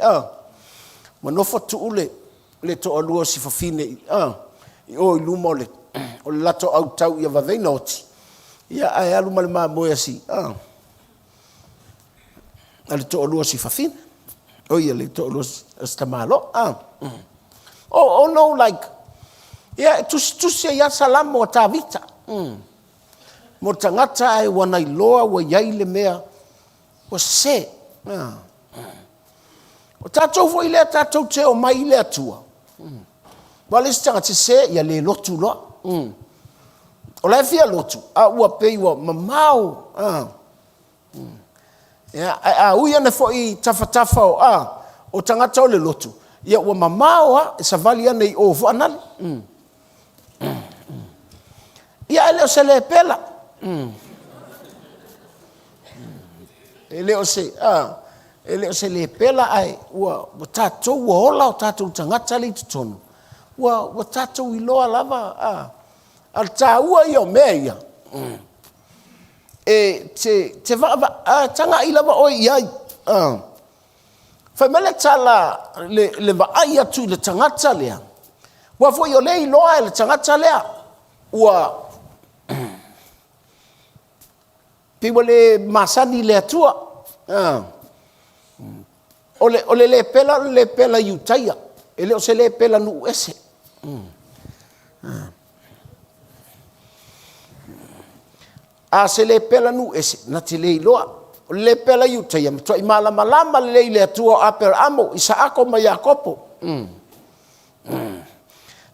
ma no fotu le to alu si fafine o i lumo le o le lato au tau ia va venoti ia ai alu mal mamoe si ale to alu si fafine o ia le to alu sistema lo oh no like yeah, tu se ya salam mo ta vita. Mo tangata ai wana iloa wa yai le mea wa se. O tatou fo ile tatou te o mai ile atua. Wale stanga te se ya le lotu lo. O la fia lotu a ua pei wa mamau. Ya uia na fo I tafatafa o tangata o le lotu. Ya ua mamau e savali ana I o fo anali. Ia ele o se le pela. Ele o se le pela ai ua tatou ua ola o tatou tangata le tutonu. Ua tatou iloa lava al taua I o mea ia. Te va tanga I lava o iai. Fai mele tala le va ai atu le tangata lea. Ua foi o le iloa le tangata lea. Ua piwa le masani le atua. O le pela yutaia. Ele o se le pela nu ese. A se le pela nu ese. Na te le iloa. O le pela yutaia. Tua I malama le atua aper amo. Isa ako ma Yakopo.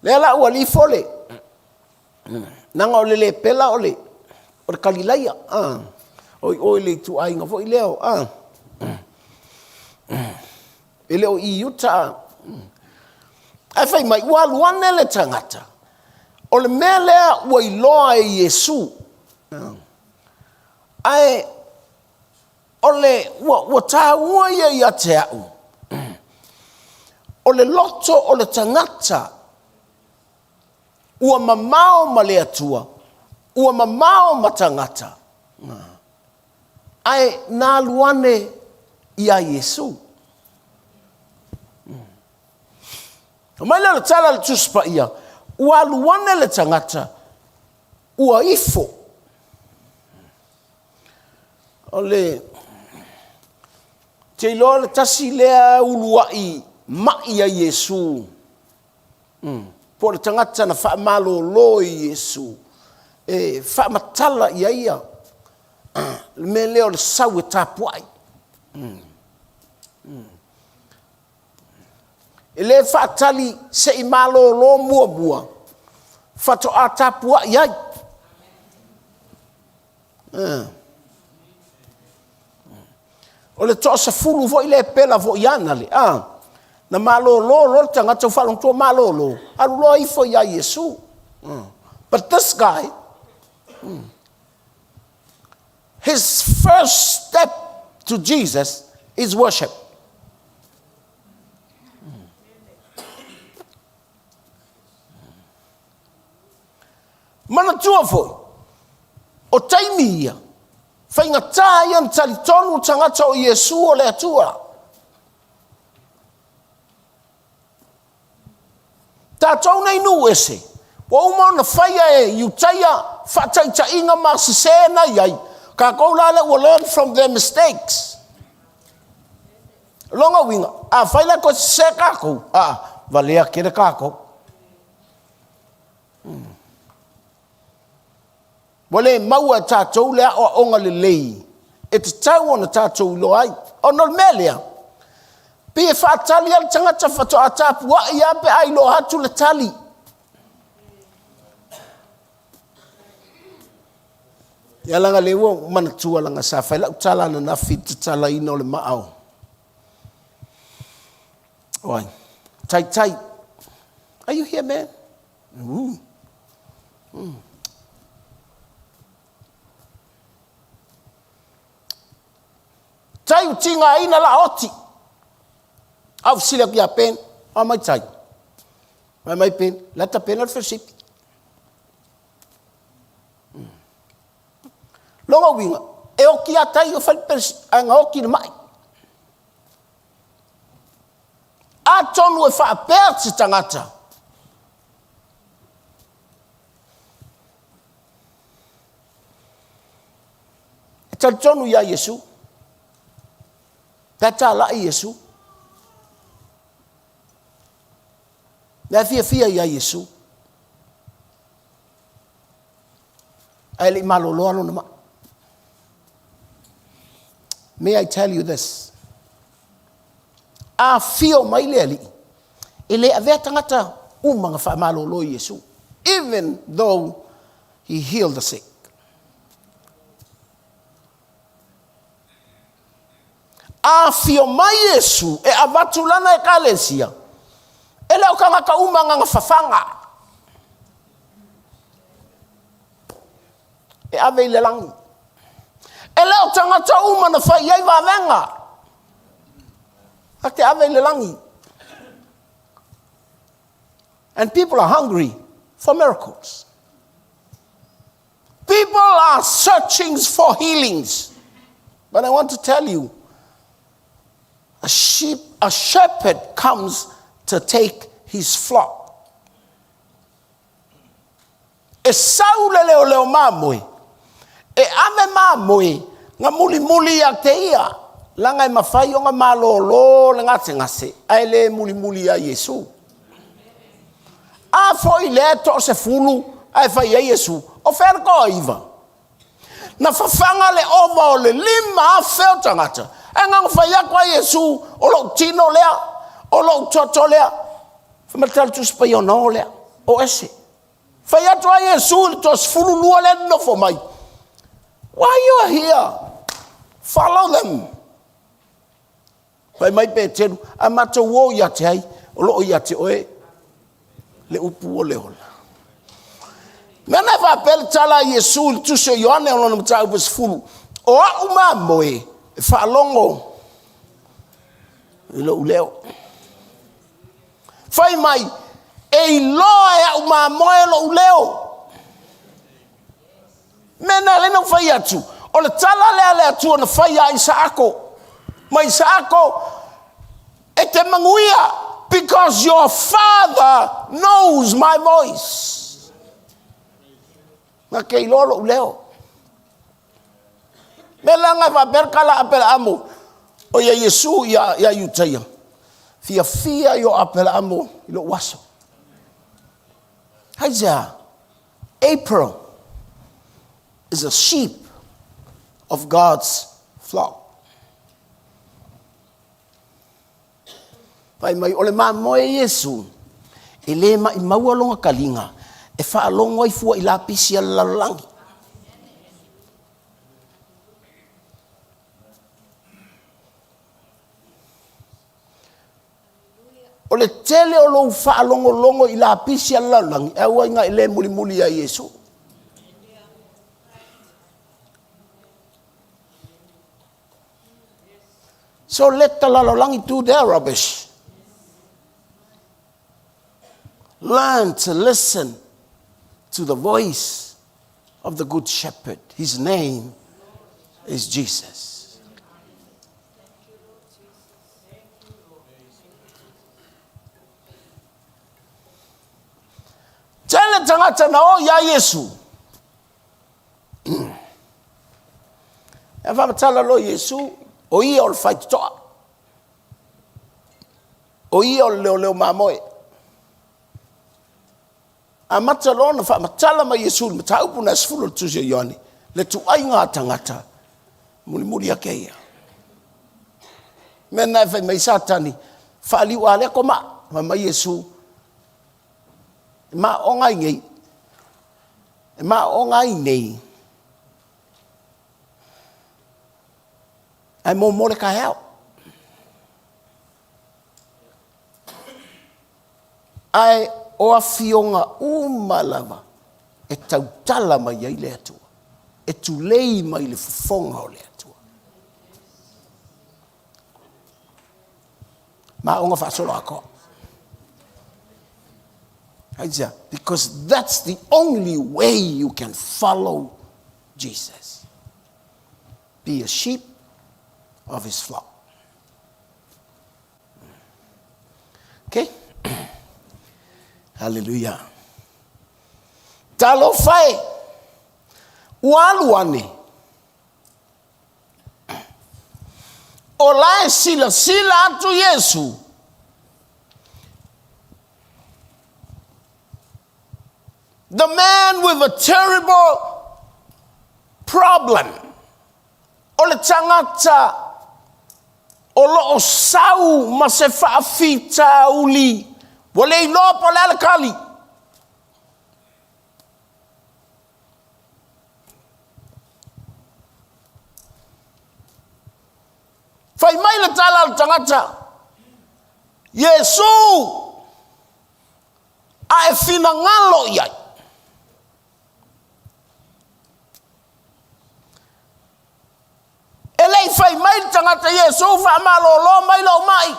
Le ala ua li fole. Nanga o le pela o le kalilaia. O le tu ainga fo I leo. E leo I uta. Ai whai mai ua luane le tangata. O le mea lea ua iloa e Yesu. Ai, o le ua tā ua ia te au. O le loto o le tangata. Ua mamao ma le atua. Ua mamao ma tangata. Ai, nā luane ia Yesu. Mai le tala le tuspa ia. Ua luane le tangata. Ua ifo. O le te iloa le tasi lea uluai mai a Yesu. Po le tangata na wha malolo I Yesu. E wha matala ia. Le me leo le sau e tapuai. E le whaatali se I malolo mua. Whato a tapuai iai. O le toa sa fulu vo I le pela vo iana le. Na malolo lo tangata whalong tua malolo. Alu loa ifo ia Yesu. But this guy, his first step to Jesus is worship. Mana tua foi. O taimi ia. Whainga tā ia tali tonu tangata o Yesu o le atua. Tātou nei nu ese. Wa umau na whaia e iutaia whataita inga masisena iai. Ka koulale will learn from their mistakes. Longa winga. Whaila ko se kako. Valea kere kako. Wale maua tātou lea o onga le lei. E te tau ona tātou lo ai. Ona mea lea. Pie whaatali al tangata whato a tāpua ia pe ai lo hatu le tali. Ia langa lewa mana tua langa sa whaila utala na nafi te tala ina o le maao. Oi. Tai. Are you here, man? Tai utinga ina la oti. Au sila kia pen. Mai tai. Mai pen. Lata pen al fesipi. Longa winga. E o kia tai o falpes. Anga o ki mai. A tonu e wha perti tangata. E tal tonu ia Yesu. Tata la Yesu. Na fia ia Yesu. Ai malolo alo na. May I tell you this? A fio mai le ali. Ele ave tangata umanga fa malolo Yesu. Even though he healed the sick. A fio mai Yesu e avatulana e kalesia. Ele o kanga ka umanga nga fafanga. E ave le langi. Ele o tangata umana fa iai va venga. Ate ave le langi. And people are hungry for miracles. People are searching for healings. But I want to tell you, a shepherd comes to take his flock. E saule leo mamoi. E ame mamoi. Nga muli ya te ia. Langa I mawhai o nga malolo le ngase. Ai le muli ya Yesu. A foi le to se fulu. Ai whai ya Yesu. O whera ko iwa. Na whawhanga le ova o le lima a wheo tangata. E ngang whai a kwa Yesu. O lo tino lea. O lo toto lea. Whamatal tu spa yo no lea. O ese. Whai a toa Yesu. To se fulu lua le no fo mai. Why you are here? Follow them. Fai mai pe tenu, a mato wo ia te ai, o loo ia te oe, le upu o le ola. Mena fa pel tala Yesu tu se Yohane o lona mtau bus fulu. O a uma moe, e fa longo. Lo uleo. Fai mai, e loa e a uma moe lo uleo. Mena le no fai atu. O le tala le atu o na fai a Isaako. Ma Isaako, e te manguia, because your father knows my voice. Na kei lolo uleo. Melanga va berkala apela amo. O ya Yesu ya yutaya. Fia yo apela amo ilo waso. Haja, April is a sheep of God's flock. Pai mai ole ma moe Yesu. Ele ma I maua longa kalinga. E wha longa I fua I la pisi ala langi. O le tele o lou wha longo I la pisi ala langi. E ua inga ele muli a Yesu. So let the lalalangi do their rubbish. Learn to listen to the voice of the Good Shepherd. His name is Jesus. Tell the tangata na o ya Yesu. Eva matala lo Yesu, o ia o le fight toa. O ia o leo mamoe. A matalona fa matala ma Yesu le mataupu na sfulu tu se Yohane. Le tu ai ngā tangata. Muli a keia. Mena e whai mai satani. Whaaliu a leko ma Yesu. Ma o ngai ngei. Ma o ngai nei. Ai mo mole ka heo. Ai o a fionga umalava e tautala mai ai le atua. E tu lei mai le fufonga o le atua. Ma onga fasolo ako. Haija, because that's the only way you can follow Jesus. Be a sheep of his flock. Okay? Hallelujah. Talo fai. Waluane. Olae sila atu Yesu. The man with a terrible problem. Ole tangata. Olo sau masefa fita uli. Wale ilo po lalakali. Fai mai la tala al tangata. Yesu ai fina ngalo iai. Elei fai mai tangata Yesu fa malolo mai lo mai.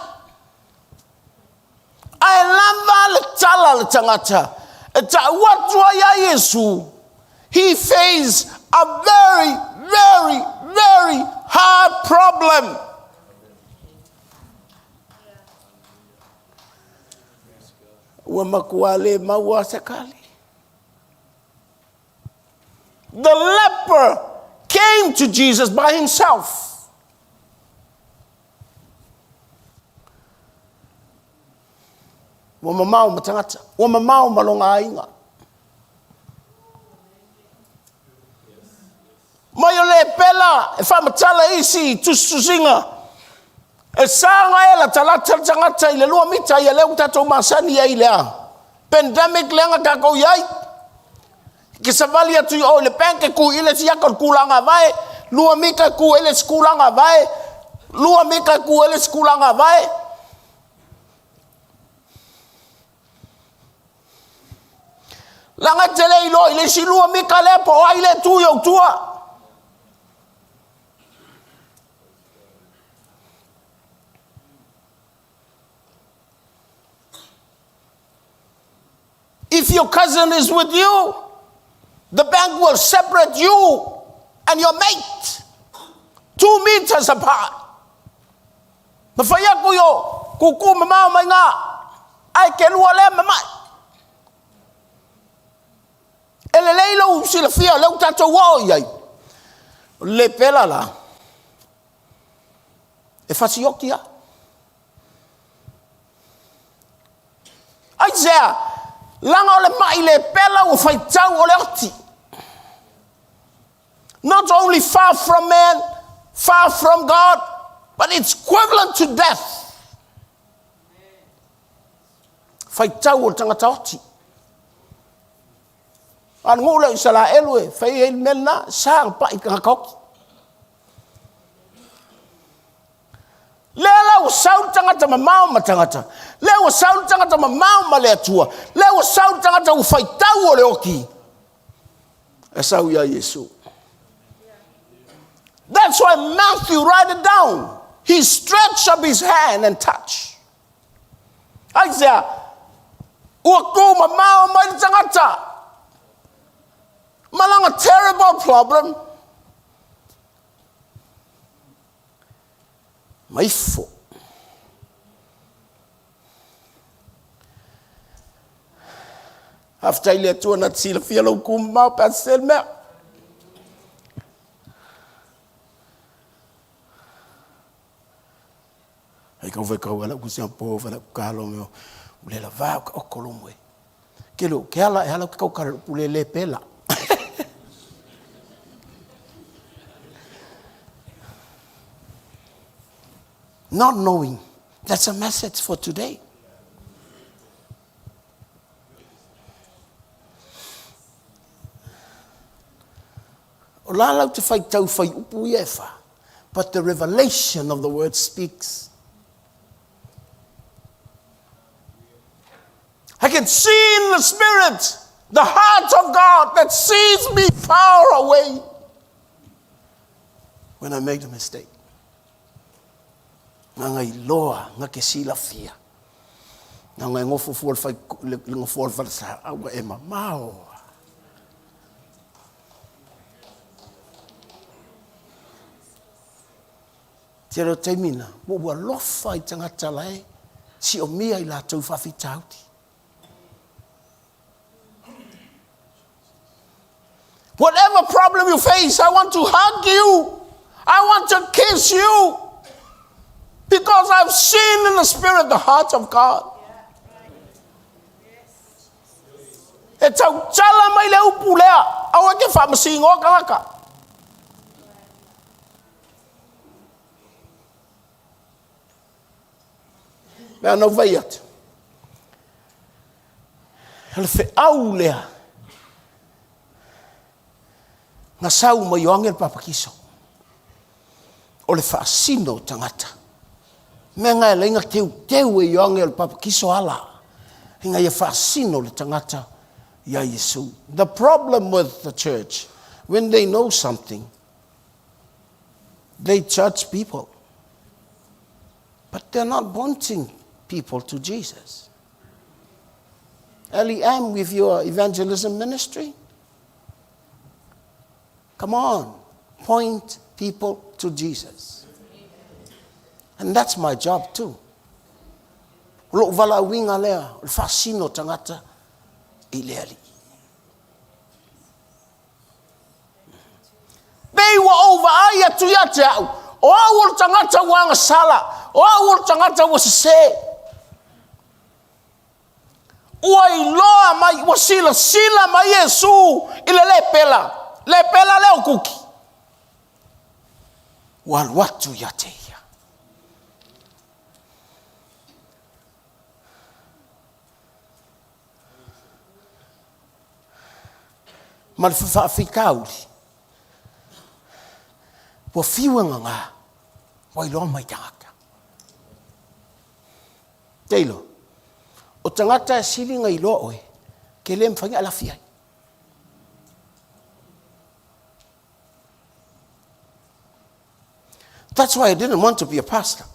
Ai lava le tala le tangata. Ta watua ya Yesu. He faced a very, very, very hard problem. Wamakuale maua sekali. The leper came to Jesus by himself. Wamamau matangata. Wamamau malonga ainga. Mayole pela e fa matala isi tusinga. E sanga ela talata tangata ile lua mita ile utato masani ya ile. Pandemic lenga kako yai. Kisavalia tu o le penke ku ile si yakon kulanga vai. Lua mika ku ile skulanga vai. Lua mika kuele skulanga vai. Langa tele ilo ile si lua mika le po ile tu yo tua. If your cousin is with you, the bank will separate you and your mate 2 meters apart. Mafaya ko yo, kuku mama mai nga, ai ke lua le mama. Ele leilo sila fia le utato wo yai. Le pela la. E fasi yokia. Ai zea, langa ole mai le pela o fai tau ole oti. Not only far from man, far from God, but it's equivalent to death. Fai tau o tangata oti. An ngula isala elwe, fai el mena, sa pa ikakok. Lela o sau tangata mamau matangata. Le o sau tangata mamau male atua. Le o sau tangata o fai tau o leoki. E sau ia Yesu. That's why Matthew write it down. He stretched up his hand and touched. Isaiah, uaku mamau mai tangata. Malang a terrible problem. Maifo. After I let you on that seal feel of kumma pasel me. I go over wala kusia po wala kalo me ule la va o kolomwe. Kelo kela hala ka ka ule le pela. Not knowing. That's a message for today. Olala to fight tau fai upu yefa. But the revelation of the word speaks. I can see in the spirit the heart of God that sees me far away when I make a mistake. Nga iloa nga ke sila fia. Nga ngofo for fai ngofo for sa awa e mamao. Tero temina mo wa lofa I tangata lai si o mia I la tau fafi tauti. Whatever problem you face, I want to hug you. I want to kiss you. Because I've seen in the spirit the heart of God. It's a chala mai le upulea. Awa ke fa masingo kalaka. Ba no vaiat. Hele fe aulea. Nga sau mai angel papakiso. Ole fa sino tangata. Menga lenga teu e angel papakiso ala. Hinga ia fa sino le tangata ya Yesu. The problem with the church, when they know something, they judge people. But they're not pointing people to Jesus. Ellie Am with your evangelism ministry. Come on, point people to Jesus. And that's my job too. Lo vala winga lea, fascino tangata ileri. Bei wa over aya tu yata. O awul tangata wanga sala. O awul tangata wasise. Oi loa mai wasila sila mai Yesu ile lepela. Lepela leo kuki. Wal watu yateia. Malfa fikauli. Wa fiwa nga Wai loa mai tangata. Teilo. O tangata silinga I loa oe. Ke le mwhangi alafi ai. That's why I didn't want to be a pastor.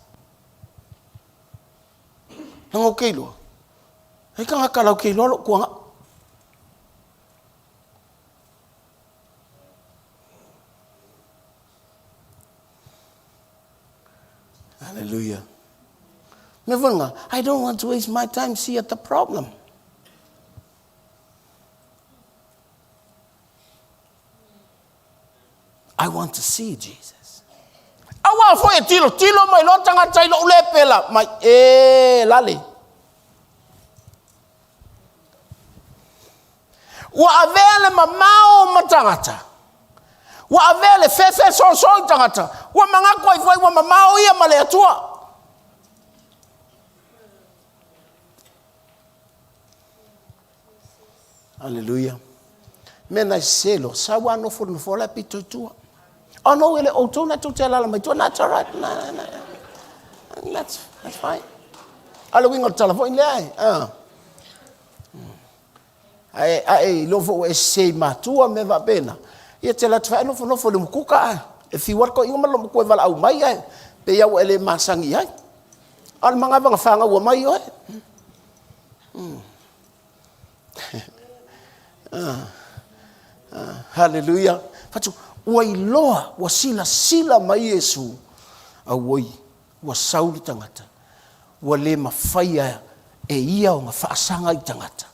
Nango keilo. Hei ka ngaka lau keilo lo kuanga. Hallelujah. Mevunga, I don't want to waste my time see at the problem. I want to see Jesus. Awa fo e tilo mai lo tanga tai lo lepela mai lale. Wa avele mamao matangata. Wa avele fefe so tangata. Wa manga koi foi wa mamao ia male atua. Hallelujah. Mena selo sawa no for la pitotua. Oh no, ele otona to tell ala mai to that's all right. No. That's fine. Ala wingo telephone le ai lo fo e sei matua me va pena. Ia te la tfa no fo le mukuka. E fi war ko inga malo ko vala au mai ai. Pe ia ele masangi ai. Al manga va fanga wa mai oi. Hallelujah. Fatu wailoa wasila mai Yesu. Awoi wasauli tangata. Wale mafaya ia o nga faasanga I tangata.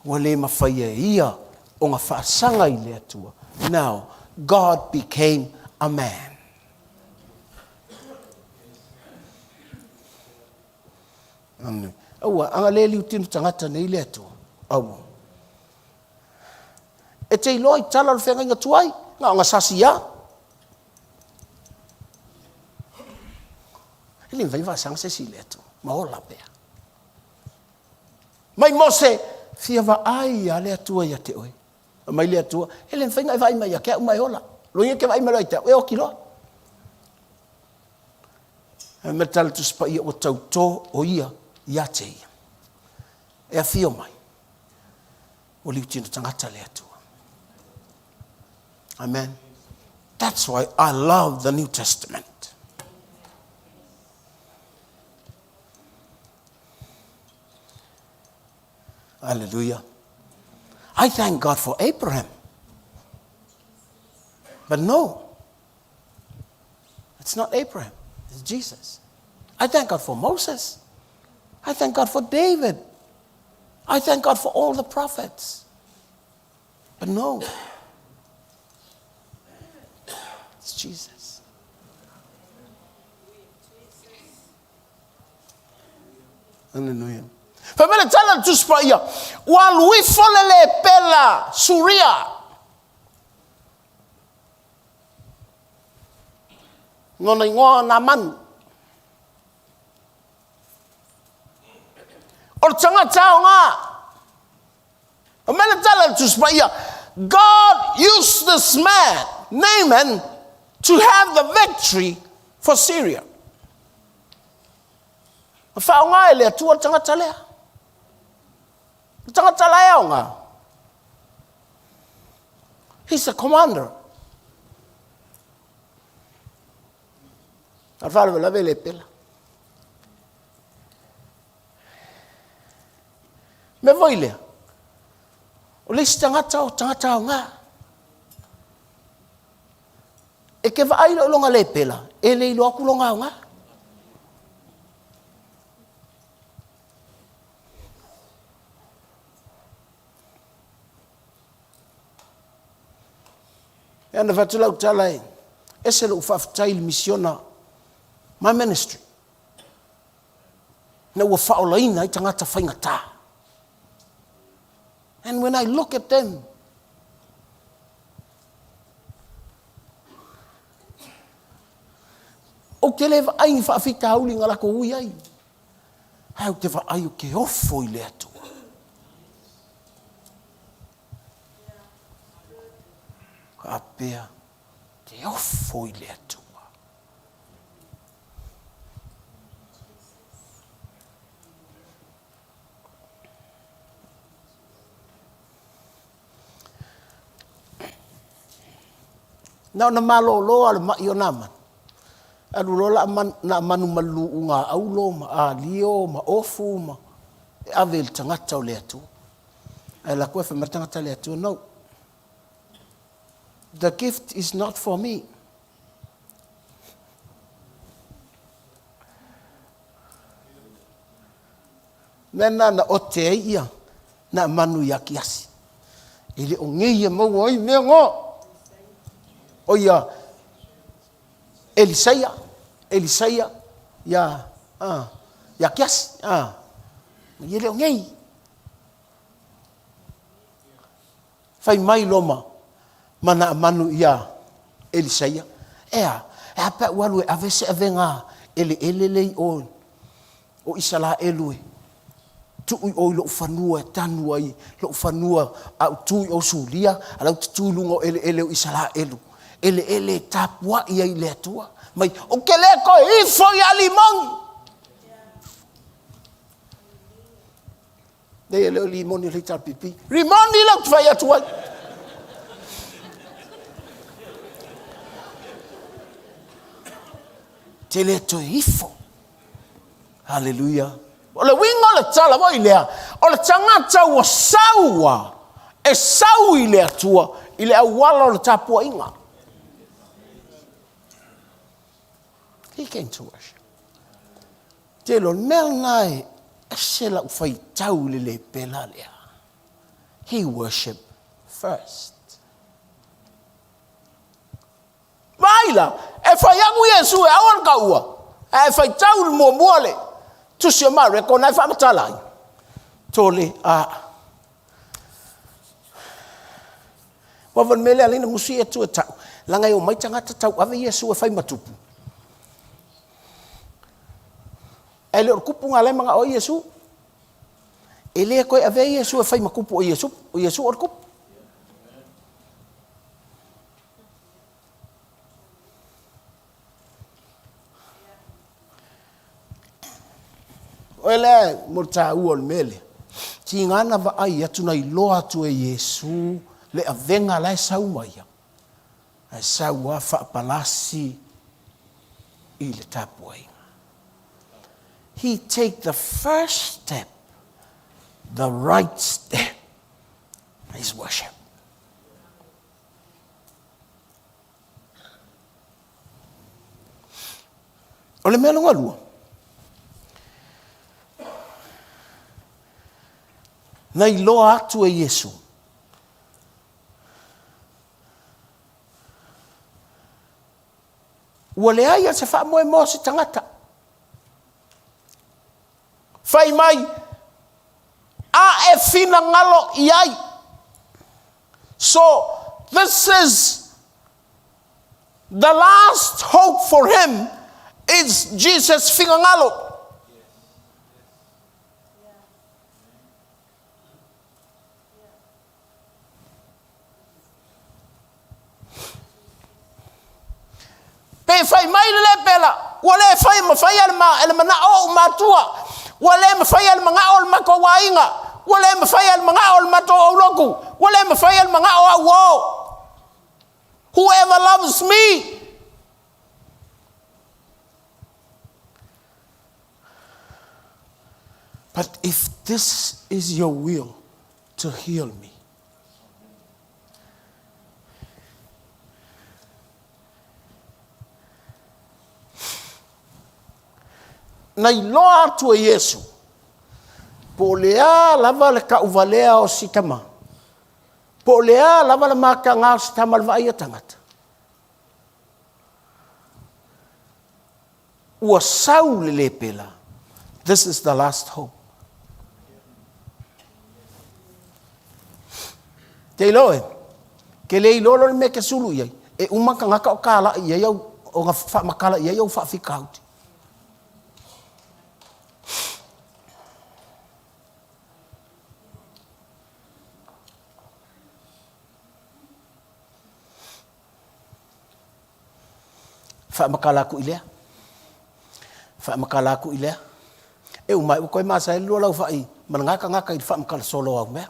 Wale mafaya ia o nga faasanga I le atua. Now, God became a man. Awa, anga le liu tinu tangata nei le atua. Awa. E te iloi tala le whenga inga tuai, nga sasi ia. Ele vai vasang se sile tu, ma ola pea. Mai mose, fia va ai a le atua ia te oi. Mai le atua, ele whenga vai mai a kea umai ola. Loia ke vai mai te, e o kilo. E metal tu spa ia o tau tō o ia te ia. E a fio mai. O liu tino tangata le atua. Amen. That's why I love the New Testament. Hallelujah. I thank God for Abraham. But no, it's not Abraham, it's Jesus. I thank God for Moses. I thank God for David. I thank God for all the prophets. But no, it's Jesus. Hallelujah. Family, tell them to spray ya. While we follow pela Suria. Ngona ngo naman. Or tanga tao nga. Family, tell them to spray ya. God used this man, Naaman, to have the victory for Syria. Fa nga ele tu tanga talea. Tanga talea nga. He's the commander. Alfaro la vele pela. Me voile. O le tanga tao nga. E ke vai lo longa le pela. E le lo aku longa nga. And if I tell you, it's a child missioner, my ministry. And when I look at them, o te lewa ai whaafita hauli ngā lako ui ai. Hau te wha ai o ke ofo I le atua. Ka apea te ofo I le atua. Na na malo lo al ma yo naman. Alu lo la man na manu malu nga aulo ma alio ma ofu ma avel tangata o le atu. La koe fa matangata le atu. No. The gift is not for me. Nena na ote ia na manu ya kiasi. Ile o ngeia mau ai mea ngō. O ia Elisaya ya kiasi. Ile o ngei. Fai mai loma mana manu ia Elisaya. Ea pa walu avese avenga ele lei o isala elue. Tu o lo fanua tanu ai lo fanua au tu o sulia ala tu lungo ele o isala elu ele tapua ia ile tua mai o kele ko ifo ya limon de ele limon ile tal pipi limon ile tu vai atua tele to ifo hallelujah. Ole winga le tala mo ilea. Ole tangata wa saua. E sau ilea tua. Ilea wala ole tapua inga. He came to worship. Te lo mel nai. Esela ufai tau le pela lea. He worshiped first. Maila. E fai angu Yesu e awan ka ua. E fai tau mo muale. Tu se mare ko nai fa matalai tole wa van mele alina musi tu ta langa yo mai tanga ta ave Yesu e fai matupu ele kupu ngale manga o Yesu ele ko ave Yesu e fai makupu o Yesu or kupu ele morta uol mele tingana va ai atu nai loa tu e Yesu le avenga lai sau mai ai sau fa palasi ile tapoi he take the first step the right step is worship ole melo ngalo nai loa atu e Yesu. Ua le ai se wha moe mo si tangata. Whai mai, a e fina ngalo i ai. So, this is the last hope for him is Jesus fina ngalo. Pe fai mai le pela, wale fai ma fai el mana o matua, wale ma fai el manga o mako wainga, wale ma fai el manga o mato o roku, wale ma fai el manga o wo. Whoever loves me. But if this is your will to heal me, nai loa atu e Yesu. Po lea lava le ka uvalea o sitama. Po lea lava le maka ngā o sitama le vai tangata. Ua sau le lepela. This is the last hope. Te loe. Ke le ilolo le me ke sulu iai. E umaka ngaka o kala iai au. O ngā wha makala iai au wha whikauti. Fa makalaku ilea. Fa makalaku ilea. E umai u koe masa e lua lau fai. Mana ngaka i fa makala solo au mea.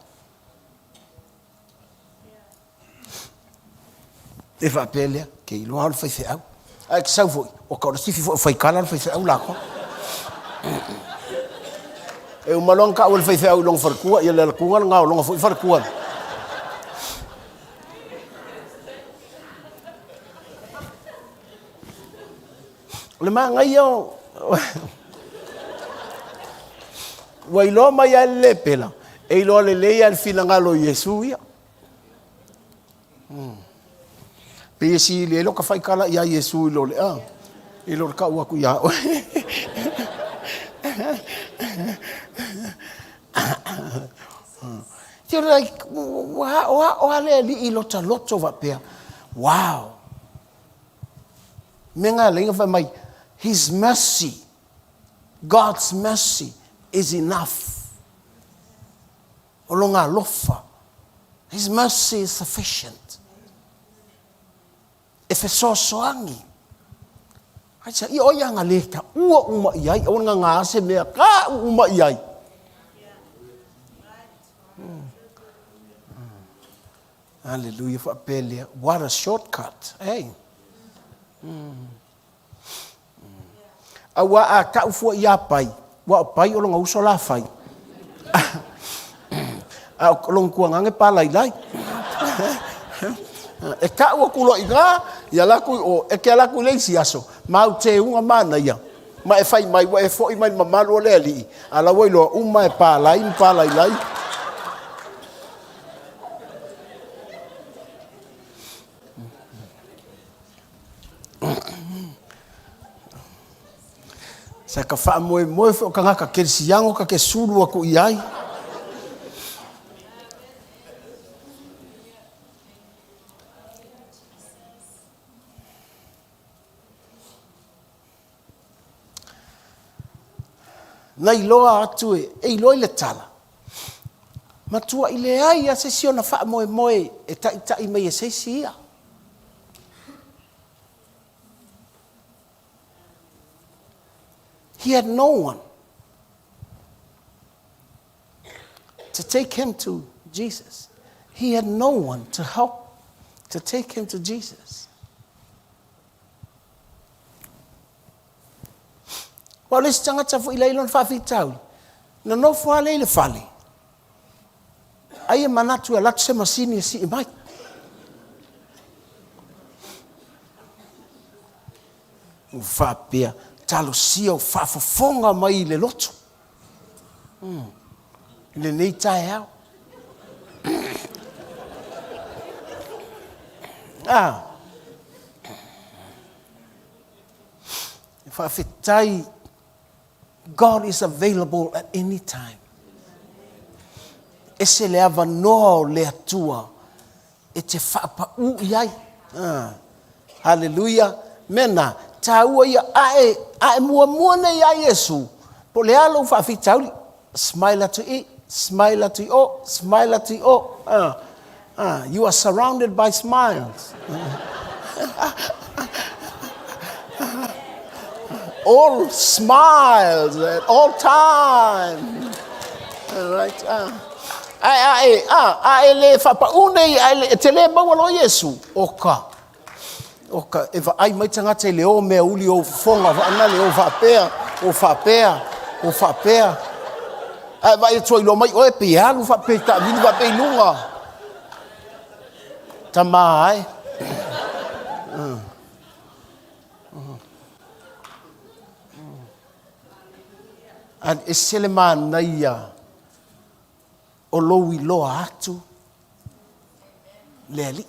E whapelea, ke iloa o le whaiwheau. Ai ki sau foi, o ka ora sifi foi whaikala le whaiwheau lako. E umalong ka o le whaiwheau long wharkua, ia le lakunga ngā o longa foi wharkua. Le maa ngai au, wa ilo mai ai le pela, e ilo le leia le fina ngalo Yesu ia. Pe si le lo ka fai kala ia Yesu ilo le ilo ka ua ku ia. You're like, wow, li ilo ta loto va pea. Wow. Menga lenga fa mai, His mercy, God's mercy is enough. Olonga lofa. His mercy is sufficient. If it's so soangi. I say, I oia nga leka, ua uma iai, o nga ngā se mea, ka uma iai. Hallelujah for Apelia. What a shortcut. Hey. Awa a ka ufua ia pai. Wa pai o longa uso la fai. A long kuangange pa lai lai. E ka ua kulo inga, ia laku o e ke laku le siaso. Mau te unga mana ia. Ma e fai mai wa e foi mai mamalu le ali. Ala woi lo uma e pa lai lai. Sa ka wha moe fo ka ngaka ke siango ka ke suru aku iai. Nai loa atu e loa i le tala. Matua i le ai a se siona wha moe e tai mai e se sia. He had no one to take him to Jesus. He had no one to help to take him to Jesus. Wa le tangata fu ile ilon fa fitau. Na no fu ale le fali. Ai manatu ala tse masini si mai. Fa pia talo sio fa fonga mai le loto. Le nei tai au. Fa fitai, God is available at any time. Ese le ava no le atua. E te fa pa u iai. Hallelujah. Mena. Taua ia ae mua ne ia Yesu. Po le alo fa fitau. Smile to it, smile to o, smile to o. You are surrounded by smiles. All smiles at all times. All right. Ae le fa pa une ae te le bawalo Yesu. Oka. Oka, e ai mai tangata le o mea uli o fonga, ana le o whapea. Ai vai toi lo mai o e pe alu whapea, ta vini whapea lunga. Ta mai. An e sele mana ia o lowi loa atu le ali.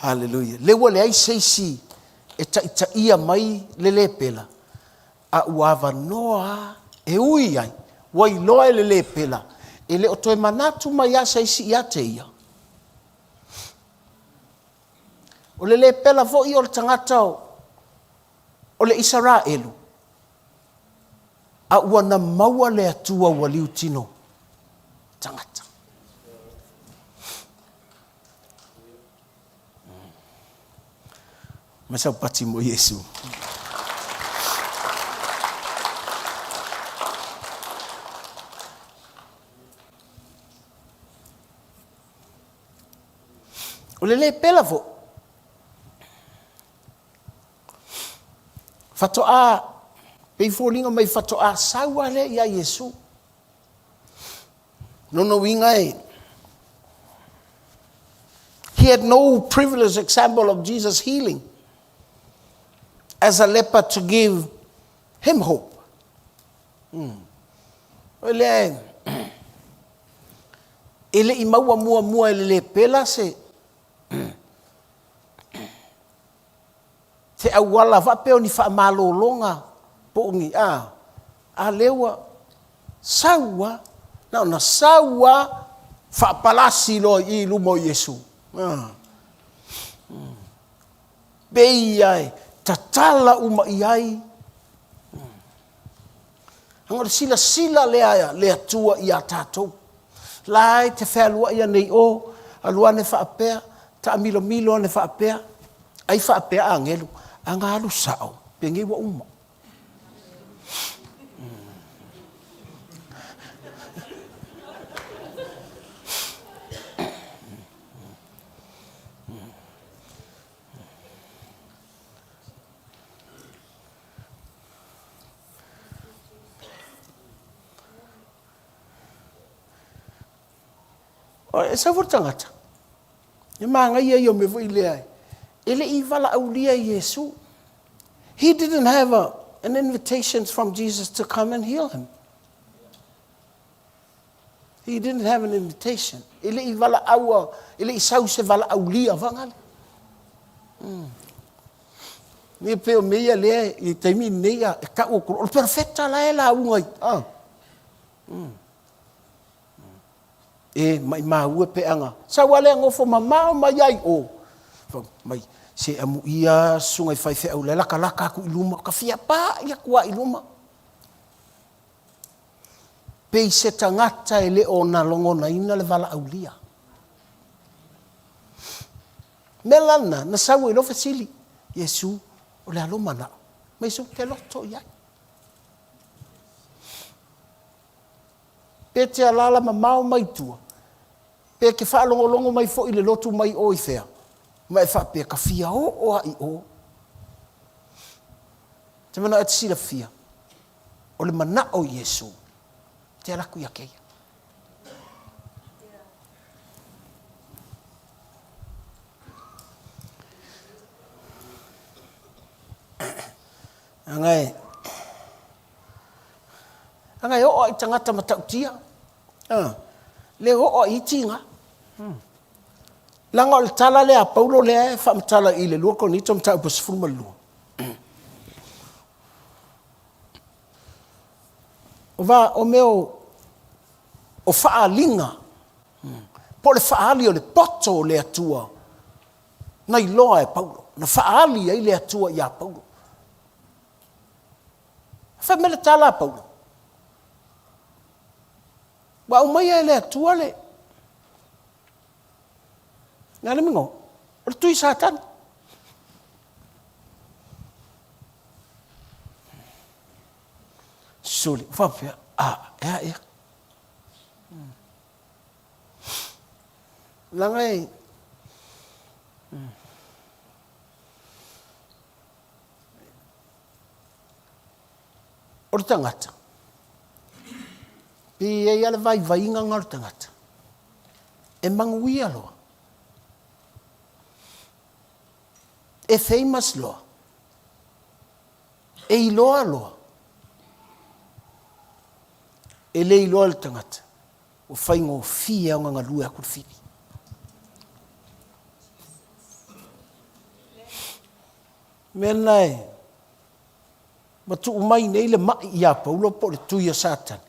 Hallelujah. Le wale ai seisi e ta ia mai le pela. A uava noa e ui ai. Wai loa e le pela. E le otoe manatu mai a seisi ia te ia. O le pela fo i o le tangata o le Israelu. A ua na maua le atua waliu tino tangata. Masa pati mo Yesu. O le pela fo. Fatoa, pei fōlinga mai fatoa saua le ia Yesu. No winga e. He had no privileged example of Jesus healing as a leper to give him hope. Ele I maua mua ele pela se te awala va pe oni fa malolonga po ngi a lewa saua na saua fa palasi lo I lumo Yesu. Bei ai tatala uma iai. Angor sila le tua I atatou. Lai te whelua ia nei o alua ne whaapea ta milo ne whaapea ai whaapea angelu angalu sao pengi wa uma. Esa tangata. E manga ia yo me voi le ai. Ele I vala aulia Yesu. He didn't have an invitation from Jesus to come and heal him. He didn't have an invitation. Ele I vala aua, ele I sau se vala aulia vangal. Ni peo meia le I taimi neia e ka o perfecta la ela ungai. E mai maua pe anga. Sa wale ngofo mamao mai ai o. Mai se amu ia sungai fai fe au laka ku iluma ka fia pa ia kua iluma. Pe se tangata ele o na longo na ina le vala aulia. Melana na sawe lo fasili. Yesu o le aloma na. Mai su ke loto ia. Pe te alala mamao mai tua. Pe ke whaalongolongo mai fo I le lotu mai o I whea. Mai wha pe ka fia o ai o. Te mana ati sila fia. O le mana o Yesu. Te alaku ia keia. Angai o ai tangata matautia. Le o I tinga. Langa o le tala le a Paulo le e whaamtala I le lua konito mtau pasifuruma lua. O va o meo o whaalinga. Po le whaali o le poto le atua. Na I loa e Paulo. Na whaali ai le atua I a Paulo. Whamele tala a Paulo. Wa umai e le atua le. Ngana mingo. O le tui satan. Suli. Whapea. Ea. Langai. O le tangata. Pi e ala vai inga ngal tangata. E manguia loa. E famous loa. E iloa loa. E le iloa le tangata. O whaingo fia o nganga lua kur fini. Menai. Matu umai nei le mai ia Paulo po le tuia satan.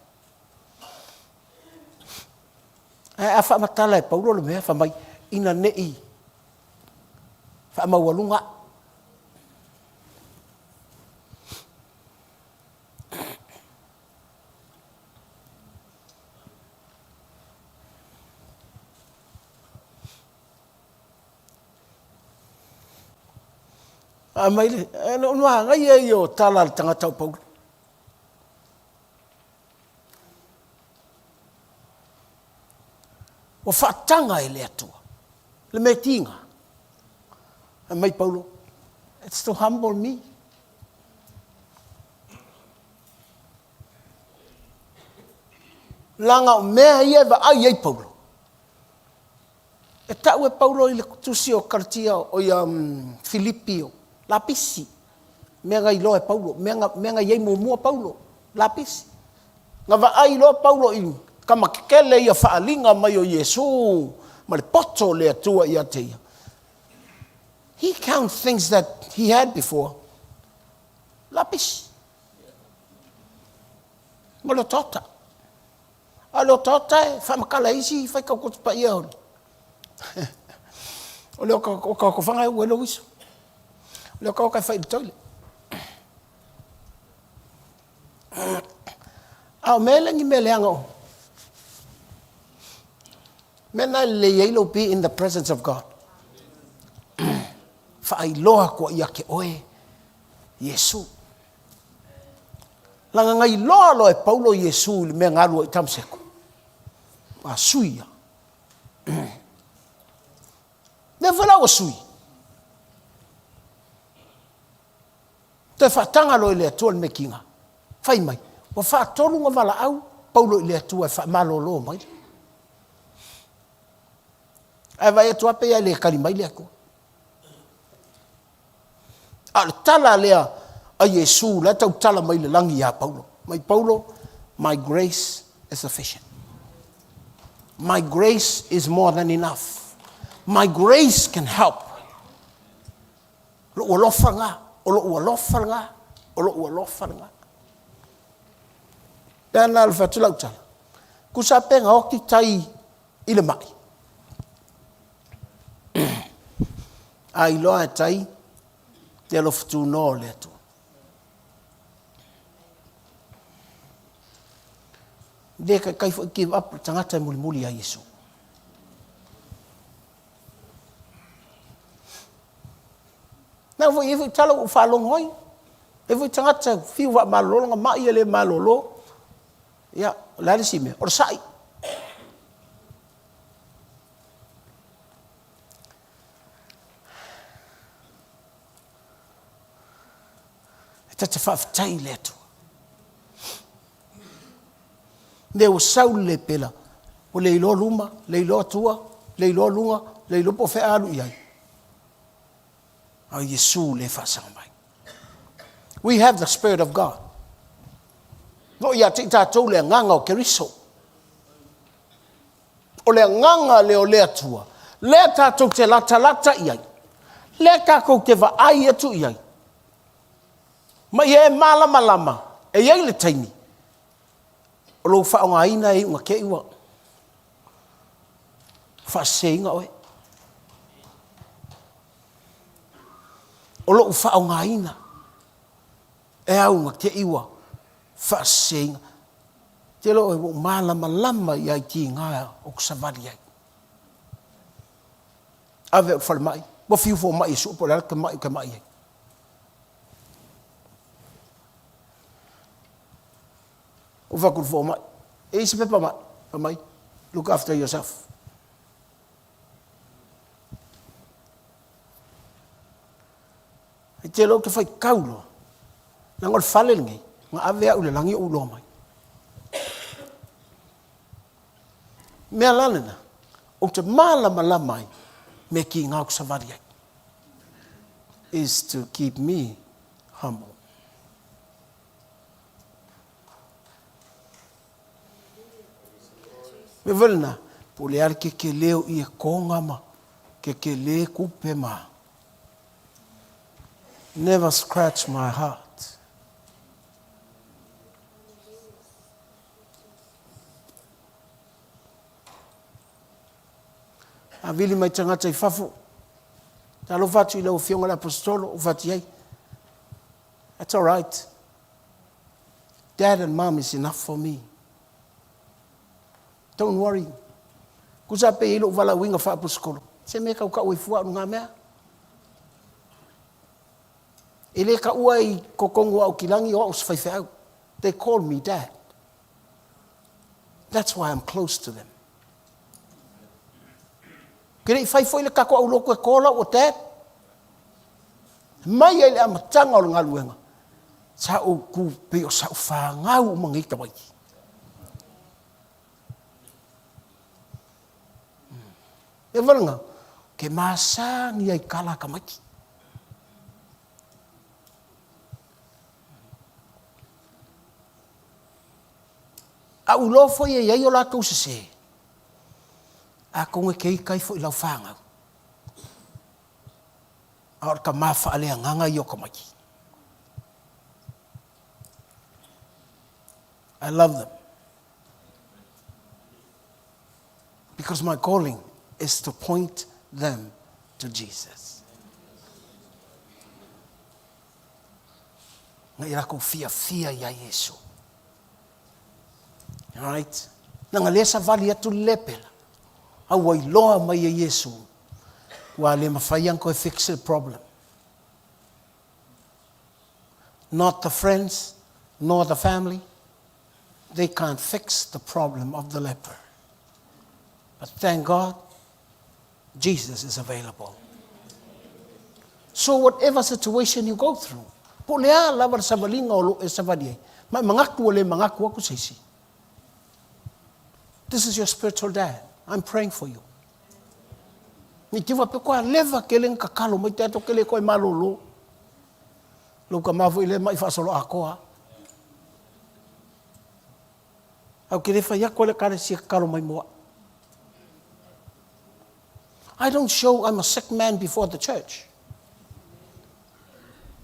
A wha matala e Paulo le mea wha mai ina nei. Wha mawalunga. A mai le, no ngai e o tala le tangata o Paulo. O whaatanga e le atua. Le me tinga. Mai Paulo, it's to humble me. Langa o mea ia va ai Paulo. E tau e Paulo i le kutusi o kartia o Filipio, lapisi. Mea ngai loa e Paulo, mea ngai iei mua Paulo, lapisi. Nga va ai loa Paulo i kamakele ia whaalinga mai o Yesu, ma le poto le atua ia te ia. He counts things that he had before. Lapisi. Ma lo tota. A lo tota e whamakala isi, whai kau kotu pa ia hori. O leo ka whanga e uelo iso. O leo ka whai le toile. Ao melengi meleanga o. Mena le yeilo be in the presence of God. Whai loa kua ia ke oe. Yesu. Langa ngai loa lo e Paulo Yesu le mea ngarua i tamseko. A suia. Ne whala o sui. Te whatanga lo i le atua le mekinga. Whai mai. Wa whaatoru ngā wala au. Paulo i le atua e whamalolo mai. Ai vai atua pe ia le kalimai le akua. A tala lea a Yesu, la tau tala mai le langi a Paulo. Mai Paulo, my grace is sufficient. My grace is more than enough. My grace can help. Lo alofa nga, o lo alofa nga, o lo alofa nga. Tēnā le whatulau tala. Kusa penga hoki tai i le mai. Ai loa e tai, te alo whatu no le atu. Deka kai fo give up tangata muli muli a Yesu. Na vo ifu tala u falong hoi. Ifu tangata fiu wa malolo nga mai ele malolo. Ya, la si me or sai. Tata fa tai le atu. Neu sau le pela. O leilo luma, leilo atua, leilo lunga, leilo po fe alu iai. Au Yesu le whasanga mai. We have the Spirit of God. No ia te tātou le nganga o keriso. O le nganga le o le atua. Le tātou te lata lata iai. Le tātou te va ai atu iai. Ma ia e malama lama. E iai le taimi. O lo whaonga ina e unga ke iwa. Whaseinga oe. O lo whaonga ina. E au unga ke iwa. Whaseinga. Te lo e malama lama iai ki ngā o kusavali ai. Ave o whale mai. Mo fiu fo mai su po la ka mai ai. O vakul fo mai. E isi pepa mai. Pa mai. Look after yourself. E te lo te whai kaulo. Nangol whale ngai. Nga ave au le langi o ulo mai. Mea lalena. O te malama lamai. Me ki ngā kusavali ai. Is to keep me humble. Me velna, po le ar ke leo i e kongama, ke le kupe ma. Never scratch my heart. A vili mai tangata I fafu. Talo fatu I leo fionga la apostolo, o fatu yei. That's all right. Dad and mom is enough for me. Don't worry. Kusa pe ilo wala winga fa apostolo. Se me ka uka ui fua unga mea. Ele ka ua I kokongu au kilangi o aus fai au. They call me dad. That's why I'm close to them. Kere I fai foi le kako au loko e kola o dad. Mai ele amatanga o le ngaluenga. Sa o ku pe o sa whangau o mangita wai. E varanga, ke masangi ai kala kamaki. A ulofo ia iai o lātou se. A konge kei kai fo i lau whangau. A or ka mawha alea nganga i o kamaki. I love them. Because my calling is to point them to Jesus. Ngai rako fia ia Yesu. Alright? Nanga lesa vali atu lepela. Au ai loa mai a Yesu. Wa le mawhaiang koe fix the problem. Not the friends, nor the family. They can't fix the problem of the leper. But thank God, Jesus is available. So whatever situation you go through, po lea lawa sa valinga o lo e sa valie. Mai mangaku o le mangaku aku seisi. This is your spiritual dad. I'm praying for you. Ni tiwa pe koa leva keleng kakalo mai te ato kele koe malolo. Lo ka mafu ile mai fasolo akoa. Au kere fa ya koe le kare si kakalo mai moa. I don't show I'm a sick man before the church.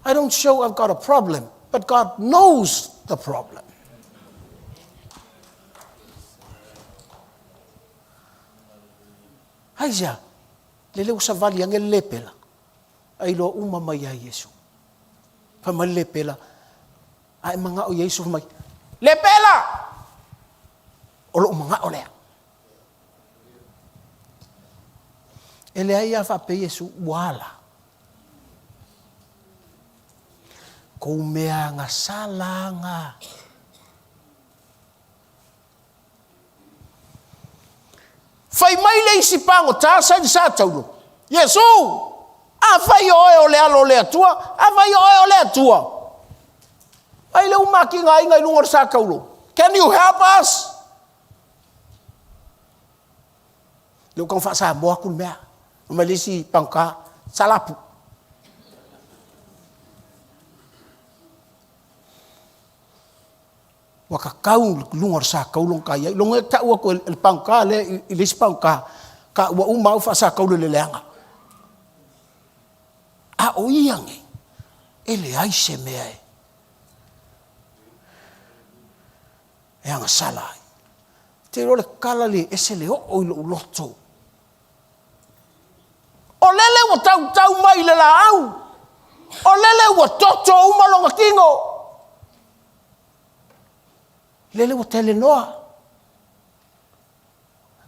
I don't show I've got a problem, but God knows the problem. Haija, le leu sa vali ange lepela. Ai lo uma mai a Yesu. Pa mai lepela. Ai manga o Yesu mai. Lepela! O lo manga o lea. Ele ai a fa pe Yesu wala. Ko mea nga salanga. Fai mai le isi pango ta sa di sa taulo. Yesu! A fai o le alo le atua. A fai o le atua. Ai le umaki ngai ngai lungor sa kaulo. Can you help us? Leu kong fa sa boa kun mea. Malisi pangka salapu. Waka kau lungor sa kau long kaya long ta wa ko el pangka le ilis pangka ka wa umau fa sa kau le leanga. A o iange ele ai se mea. E anga salai. Te ro le kala le ese le o lo loto. O lele wa tau mai le la au. O lele wa toto umalonga kingo. Lele wa tele noa.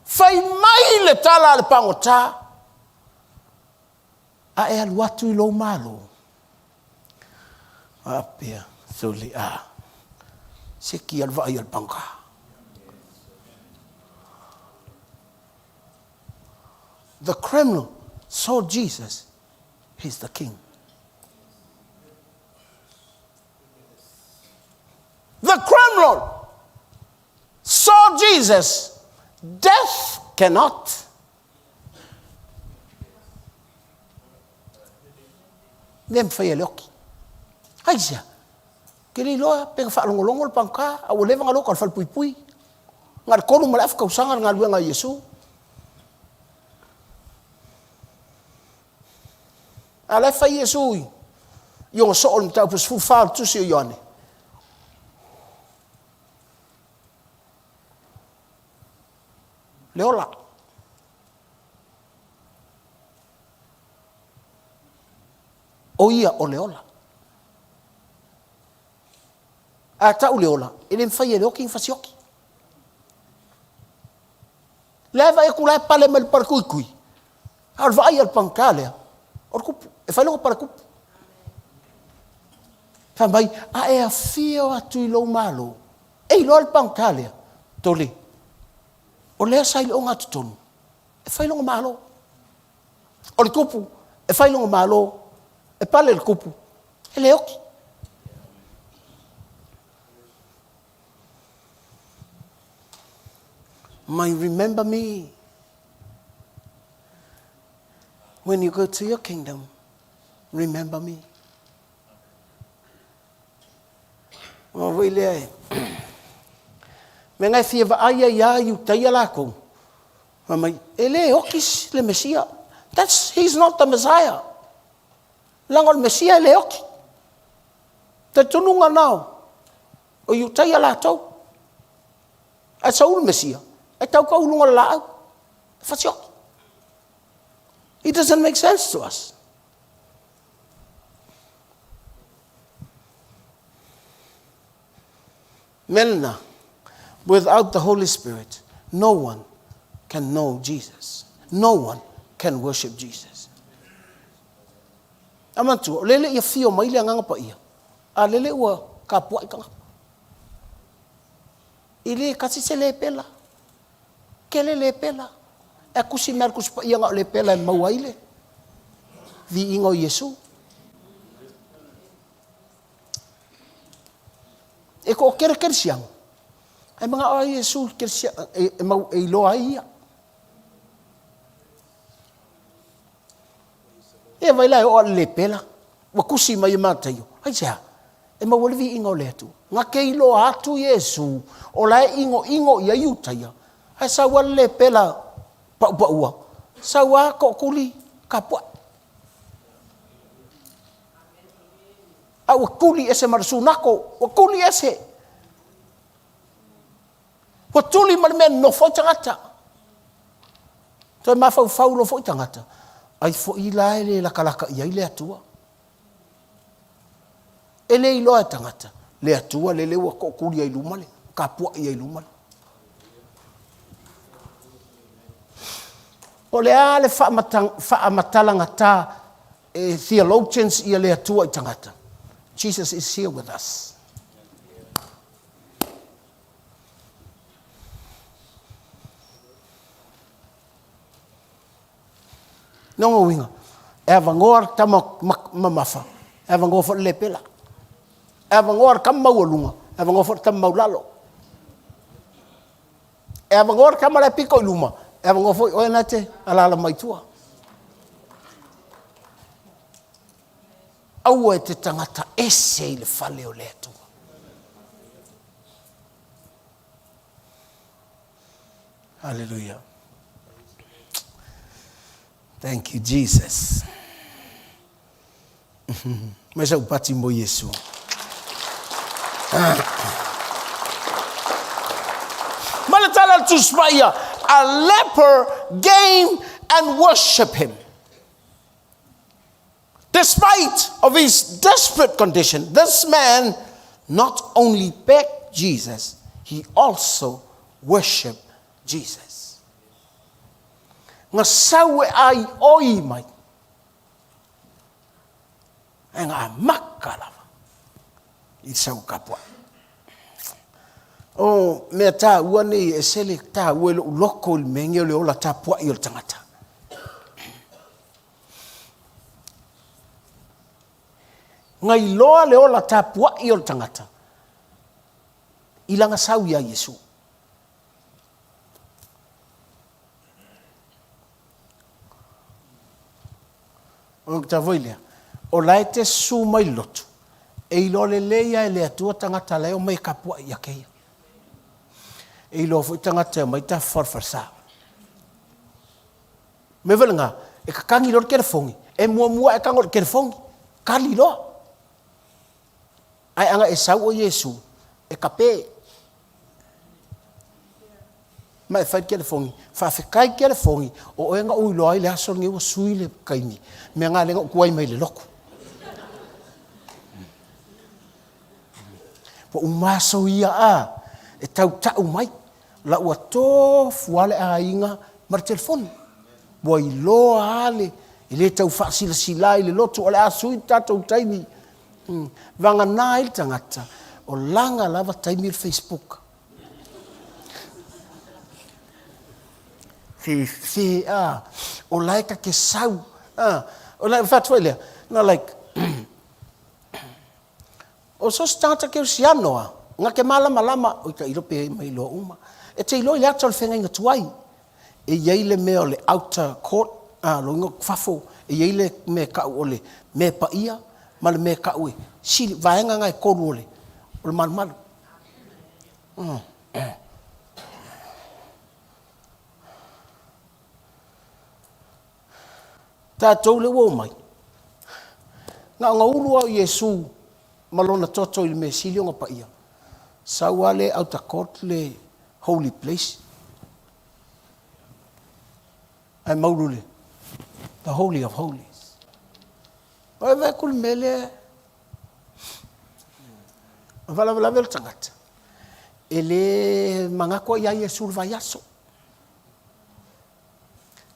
Fai mai le tala le pangota. A e alu atu ilo malo. Apia, thuli a. Seki alva ai al pangka. The criminal saw Jesus, he's the king. The criminal saw Jesus, death cannot. Nem fai eloki. Aisia, kiri loa pega fa longolongo pangka, a leva ngalo kal fal pui. Ngar kono malaf ka usangar ngal nga Yesu. Ala fa Yesu. Yung sool mta pus fu fa tu si yone. Leola. O ia o leola. A ta o leola. Ele fa ye loki fa sioki. Leva e kula pale mel par kui. Al vai al pancale. Orkupu. E fai longo para kupu. Fambai, a e a fio atu i lo malo. E lo al pancale. Tole. O lea sai lo ngatu tonu. E fai longo malo. Orkupu. E fai longo malo. E pale le kupu. E le oki. May remember me when you go to your kingdom. Remember me. O wile ai. Me ngai fia va ai ya yu tai ala ko. Mai ele okis le Mesia. He's not the Messiah. Langol Mesia le oki. Te tununga nao. O yu tai ala tau. A saul Mesia. E tau ka ulunga la au. Fasiok. It doesn't make sense to us. Melna, without the Holy Spirit, no one can know Jesus. No one can worship Jesus. Amantu, lele ia fio mai le nganga pa ia. A lele ua ka puai kanga. Ile kasi se le pela. Kele le pela. E kusi merkus pa ia nga le pela e mauaile. Vi ingo Yesu. E ko kere siang. E mga o Yesu kere siang. E mau e loa ia. E vai lai o le pela. Wa kusi mai matayo. Ai sea. E mau le vi ingo le atu. Nga ke ilo atu Yesu. O lai ingo ia iutaia. Ai sa wa le pela. Pa ua. Sa wa ko kuli kapua. A wakuli ese marsunako, wakuli ese. Watuli marmen no fo tangata. Toi mafau lo fo tangata. Ai fo ila ele la kalaka ia ile atua. Ele ilo tangata. Le atua le wakuli ai lumale, kapua ia lumale. O le ale fa matalanga ta theologians ia le atua tangata. Jesus is here with us. Nongo winga. Eva ngor tama mamafa. Eva ngor for lepela. Eva ngor kam maulunga. Eva ngor for tam maulalo. Eva ngor kam la piko luma. Eva ngor for oenate alala maitua. Au e te tangata ese i le fale o le atua. Hallelujah. Thank you, Jesus. Mai sa upati mo Yesu. Malatala tuspaya, a leper came and worshiped him. Despite of his desperate condition, this man not only begged Jesus, he also worshipped Jesus. Nga sawe ai oi mai. Nga makalava. I sau kapua. O mea tā uane e sele tā uelo loko il mengi o le ola tā pua i o tangata. Ngai loa le ola tā pua i o tangata. Ilanga sau ia Yesu. O ta voilea. O lai te su mai lotu. E ilo le leia e le atua tangata leo mai kapua i a keia. E ilo fu tangata mai ta farfarsa. Me velenga, e kakangi lor kere fongi. E mua e kangor kere fongi. Kali loa. Ai anga e sau o Yesu. E kape. Ma e fai kere fongi. Fa fekai kere fongi. O enga ui loa i le aso nge o sui le kaimi. Me nga lenga kuai mai le loko. Po umaso ia a. E tau mai. La ua tofu ale a inga mar telefon. Boa i loa ale. I le tau whaasila sila i le loto. O le asui tatou taimi. Vanga nā il tangata. O langa lava taimi il Facebook. Fe o laika ke sau. O lai whatwai lea. No like, O so stata ke sianoa. Nga ke malama o ka irope mai lo uma. E te ilo le atal whenga inga tuai. E iei le mea o le outer court, lo ingo fafo. E iei le me ka o le me pa ia, ma le me ka ue. Sili, vaenga ngai koru o le malu. Tātou le wō mai. Ngā urua o Yesu, malona toto i le me sili o ngā pa ia. Saua le outer court le holy place. Ai maurule. The holy of holies. Oe vea kul mele. Vala vel tangata. Ele mangako ia Yesu vai aso.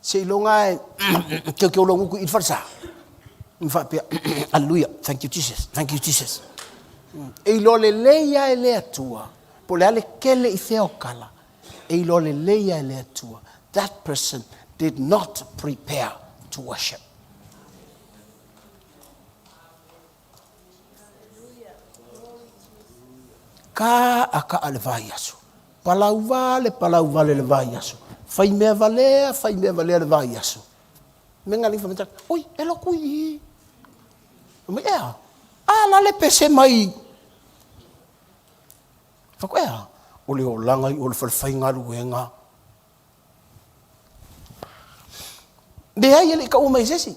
Se ilonga e ke longu ku itfarsa. Mfa pia. Hallelujah. Thank you Jesus. Thank you Jesus. E ilo le leia e le atua. Po le ale kele i feo kala. E ilo le leia e le atua. That person did not prepare to worship. Ka aka ale vai aso. Palau vale le vai aso. Fai mea valea le vai aso. Menga lifa meta. Oi, elo kui. Me ea. La le pese mai. Fako ea. O le o langa i o le falfai ngaru e ngā. Dea ia le ka umai sesi.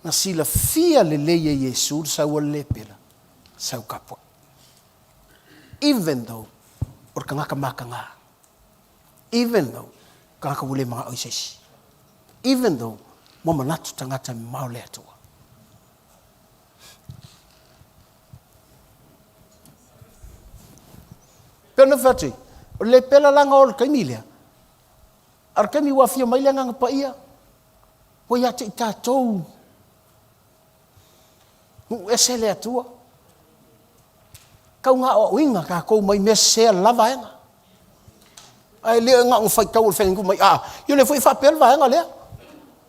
Na sila fia le leia Yesu sau le pela. Sau kapua. Even though or kangaka makanga. Even though kangaka wule mga oisesi. Even though mo manatu tangata maule atua. Pena fati, le pela langa o kaimilia. Ar kami wafia maile nga pa ia. Wo ya te tatou. Mu esele atua. Kau nga o winga ka ko mai mese lava nga. Ai le nga un fai kau feng ku mai you le foi fa pel va nga le.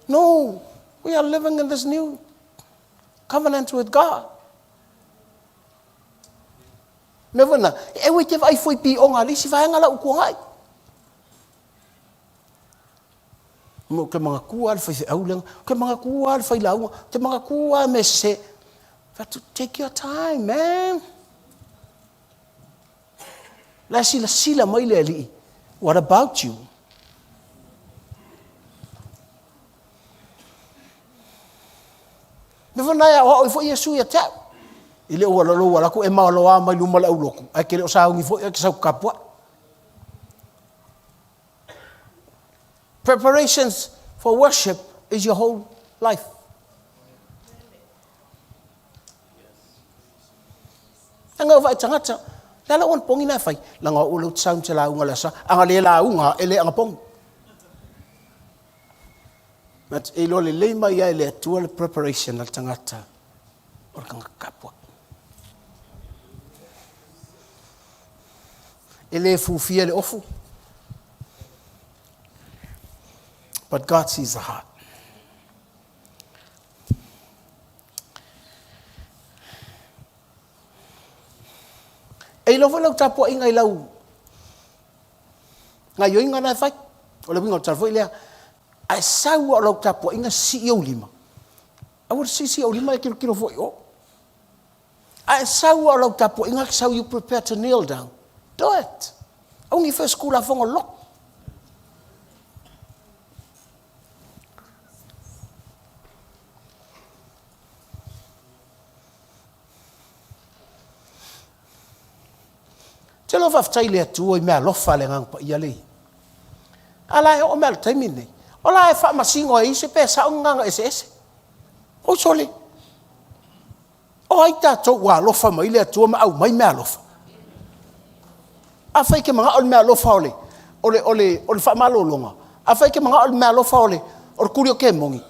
No, we are living in this new covenant with God. Never na. E we te vai foi pi onga li si va nga la u ko ngai. Mo ke mga kual fai aulang, ke mga kual fai lau, ke mga kual mese. You have to take your time, man. La sila mai le li. What about you? Never na ya o fo Yesu ya ta. Ile o wala ko e malo a mai luma la uloku. Ai ke o sa ngi fo e sa kapua. Preparations for worship is your whole life. Anga vai tangata. Lala on pongi na fai. Langa ulo sound tela unga lasa. Anga le la unga ele anga pong. But elo le leima ia ele atua le preparation al tangata. Or kanga kapua. Ele fufia le ofu. But God sees the heart. E lo velo tapo inga i lau. Nga yo inga na fai. O le winga tarfo ilea. Ai sau o lo tapo inga si o lima. Awar si o lima e kiro fo o. Ai sau o lo tapo inga sau you prepare to kneel down. Do it. Only first school a fongo lock. Te lo faftai le atua i mea lofa le ngang pa ia lei. Ala e o mea taimine. O la e wha masingo e ise pe sa o nganga ese. O sole. O ai tātou wā lofa mai le atua ma au mai mea lofa. A whai ke mga o mea lofa ole. Ole wha malolonga. A whai ke mga o mea lofa ole. O kuri o ke mongi.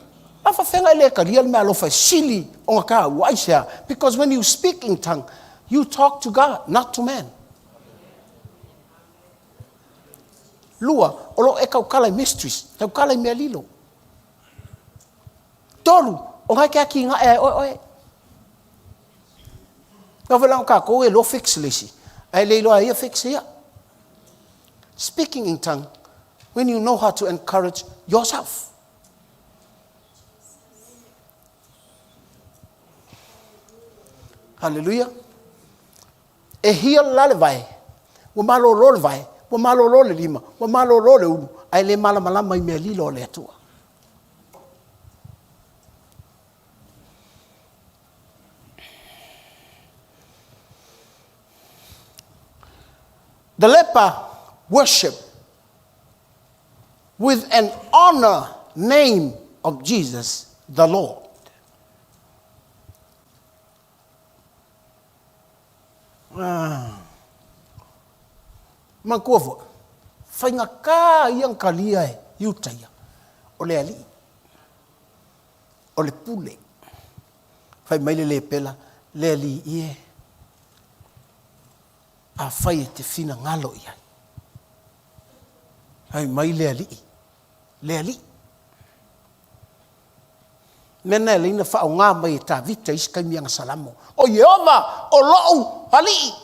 A wha whenga ele ka ria mea lofa sili o ngā kā waisea. Because when you speak in tongue, you talk to God, not to man. Lua, o lo e kaukala mysteries, kaukala mea lilo. Tolu, o ngai kia ki ngā oe. Ka whelang ka ko e lo fix lesi. Ai leilo ai fix ia. Speaking in tongue, when you know how to encourage yourself. Hallelujah. E hia lale vai. Wa malo lo vai. Wa malo lo le lima. Wa malo lo le unu. Ai le mala malama I mea lilo le atua. The leper worship with an honor name of Jesus, the Lord. Makuovo, whainga kā iang kalia e, iutaia, o le ali, o le pule, whai maile le pela, le ali ie, a whai e te whina ngalo iai. Hai mai le ali. Mena le ina whao ngā mai e tā vita iskai mianga salamo. O Yehova, o lou, ali.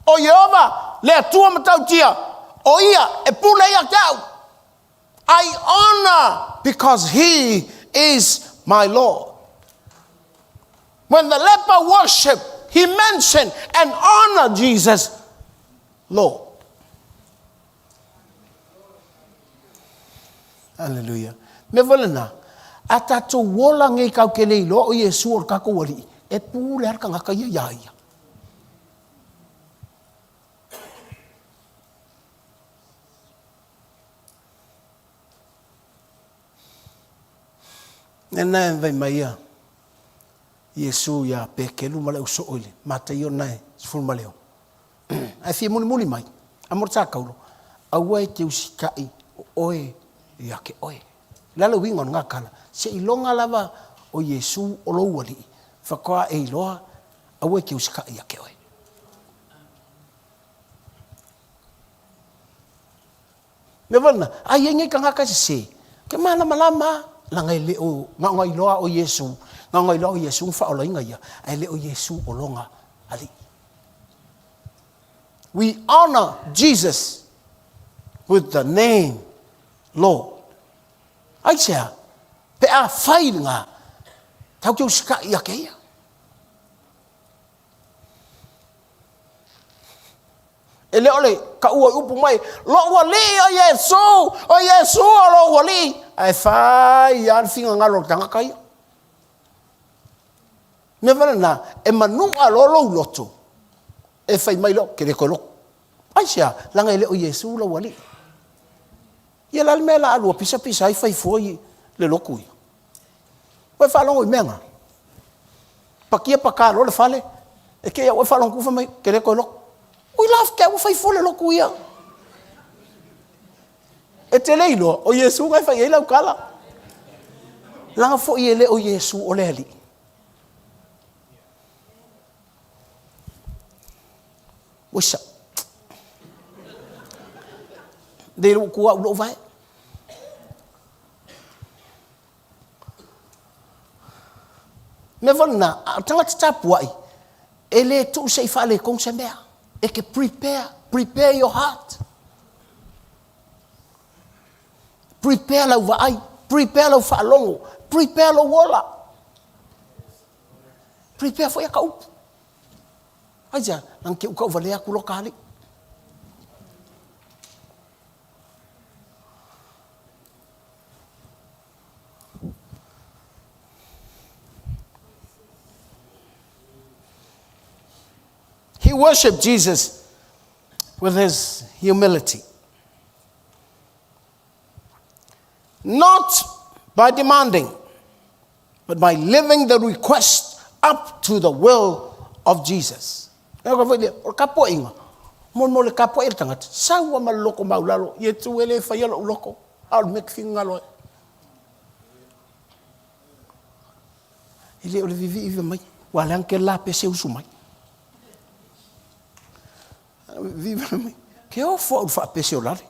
O Yehova, le atua matau tia. O ia, e pule ia tau. I honor because he is my Lord. When the leper worshiped, he mentioned and honored Jesus, Lord. Hallelujah. Me valena, atato wola ngai kau kelei lo o Yesu o kako wali. E pule arka ngaka ia. Nena vai maia. Yesu ya pekelu male uso oile. Mata yo nai sful maleo. Ai fi muli mai. Amor ta kaulo. Awai te usikai oe ya ke oe. Lalo wingon ngakala. Se ilonga lava o Yesu o lo wali. Whakoa e iloa awai ke usikai ya ke oe. Neverna, ai ngai ka ngaka se. Ke mana malama langai le o ngai loa o Yesu. Ngai loa o Yesu fa o lainga ia. Ai le o Yesu o longa ali. We honor Jesus with the name Lord. Ai sea, pe a whainga, tau kiu sika ia keia. E le ole, ka ua upu mai, lo wali o Yesu o lo wali. Ai whai an whinga ngalo tanga kai. Me na, e manua lo loto. E whai mai lo, ke reko lo. Ai sea, langa ele o Yesu lo wali. Ia la mea la alua pisa ai whai foi le loku ia. Wai whalongo I menga. Pakia pakaro le whale. E ke ia wai whalongo kufa mai, ke reko lo. Ui laf ke wai foi le loku ia. E te leilo, o Yesu ngai whai eila ukala. Langa fo I ele o Yesu o le ali. Wisa. Dei lo kua ulo vai. Me vona, tanga tatapu ai. Ele tu sei fale kong se mea. E ke prepare your heart. Prepare la vai, prepare la falongo, prepare la wola. Prepare for ya kau. Aja, nang ke ukau vale aku lokali. He worshiped Jesus with his humility. Not by demanding, but by living the request up to the will of Jesus. Kapo inga. Mon le kapo il tangat. Sawa maloko maulalo. Yetu ele fayalo loko. I'll make thing ngalo. Ile ole vivi mai. Wala anke la pese usumai. Ke o fo fa pese o lale.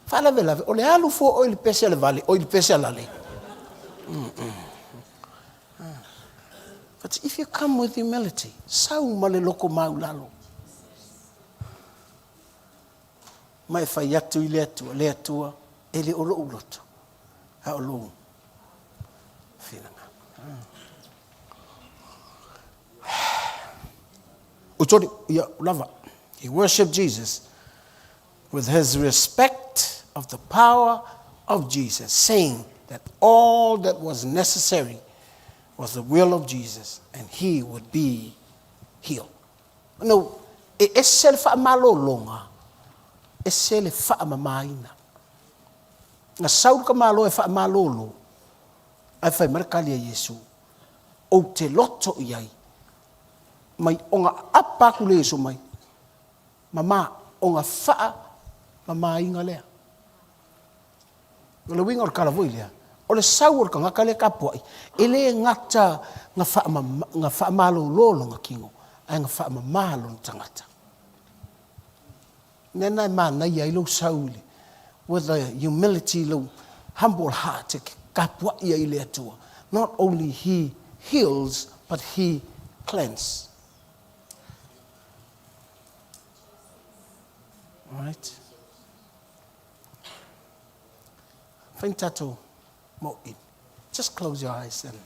Fa la vela o le alu fo o le pese le vale, o le pese lale. But if you come with humility, sau male loko mau lalo. Mai fai atu I le atua, ele olo uloto. Ha olo. Finanga. Utori, ya lava. He worshipped Jesus with his respect of the power of Jesus, saying that all that was necessary was the will of Jesus, and he would be healed. No, esel fa malolonga, esel fa mamaina. Na saul ka malo e fa malolo, ai fa markali a Yesu. O te loto iai, mai onga apa kule Yesu mai, mama onga fa mamainga lea. Ole winga o kalavoi lea. Ole saur ka ngakale kapuai. Ele ngata nga fa malo lolo nga kingo. Ai nga fa malo tangata. Nena mana ia ilo sauli. With a humility, lo humble heart. Kapuai ia ile atua. Not only he heals, but he cleanses. All right? Fintato. Just close your eyes and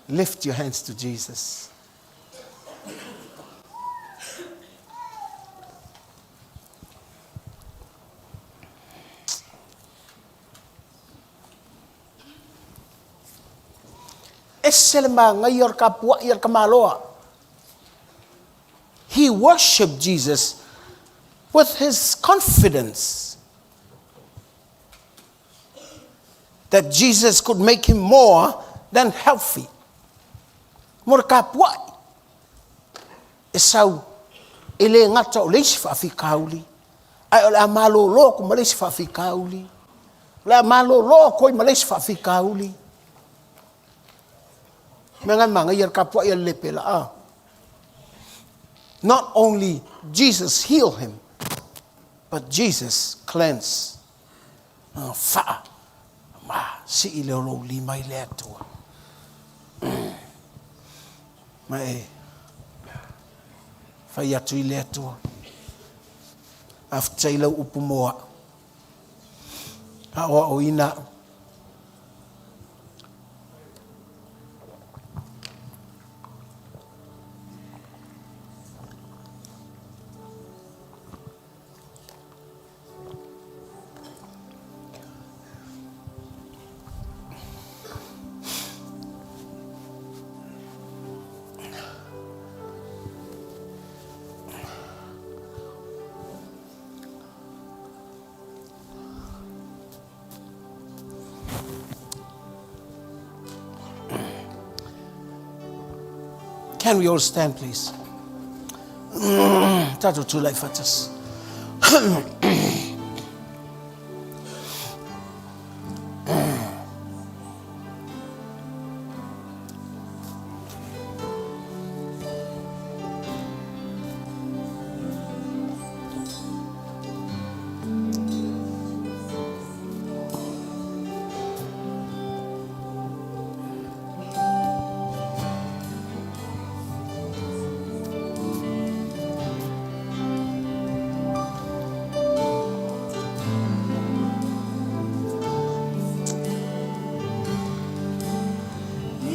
lift your hands to Jesus. He worshipped Jesus with his confidence that Jesus could make him more than healthy. Morkapwa. Esau ele ngata o leisi fa fikauli. Ai o la malo lo ko malesi fa fikauli. La malo lo ko malesi fa fikauli. Menga manga yer kapwa yer lepela. Not only Jesus healed him, but Jesus cleansed. Fa. Ma si ilolo lima ile atua. Mai fai atu ile atua. After ilo upumoa. Awa o ina. Can we all stand, please? Tato tu lai fatas.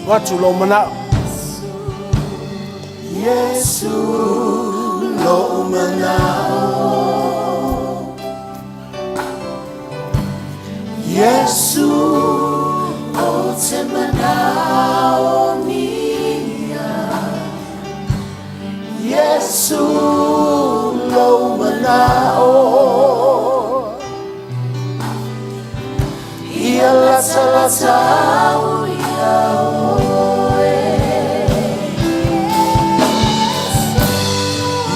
Watu lo mana Yesu lo mana Yesu o te mana o mia Yesu lo mana o ia la ta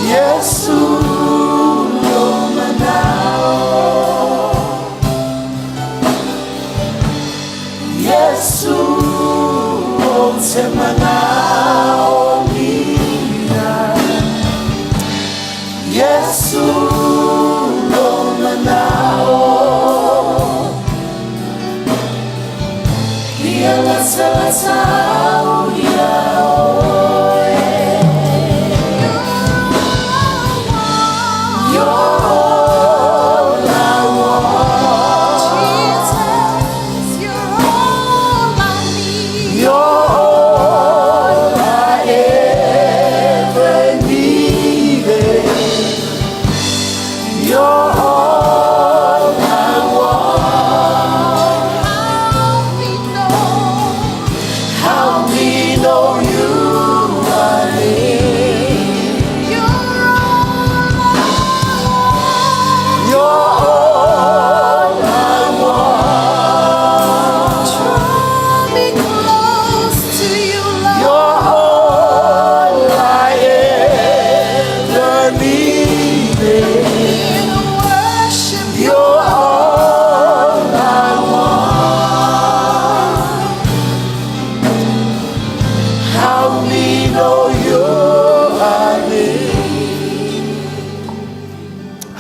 Yesu lo manao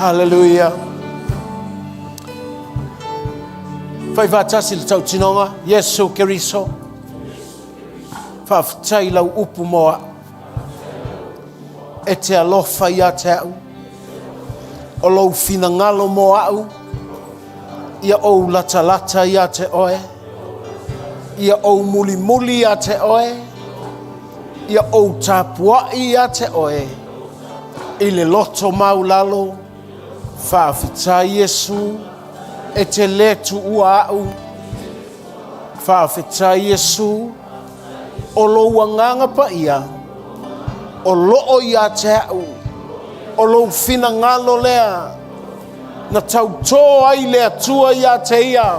Hallelujah. Fai vatasi le tau tinonga, Yesu Keriso. Whawhitai lau upu moa. E te alofa ia te au. O lau whina ngalo moa au. Ia ou lata lata ia te oe. Ia ou muli muli ia te oe. Ia ou tapua ia te oe. I le loto mau lalo. Whawhitai Yesu. E te letu ua au. Whawhitai Yesu. O loua nganga pa ia. O loo ia te au. O lou whina ngalo lea. Na tau tō ai lea tua ia te ia.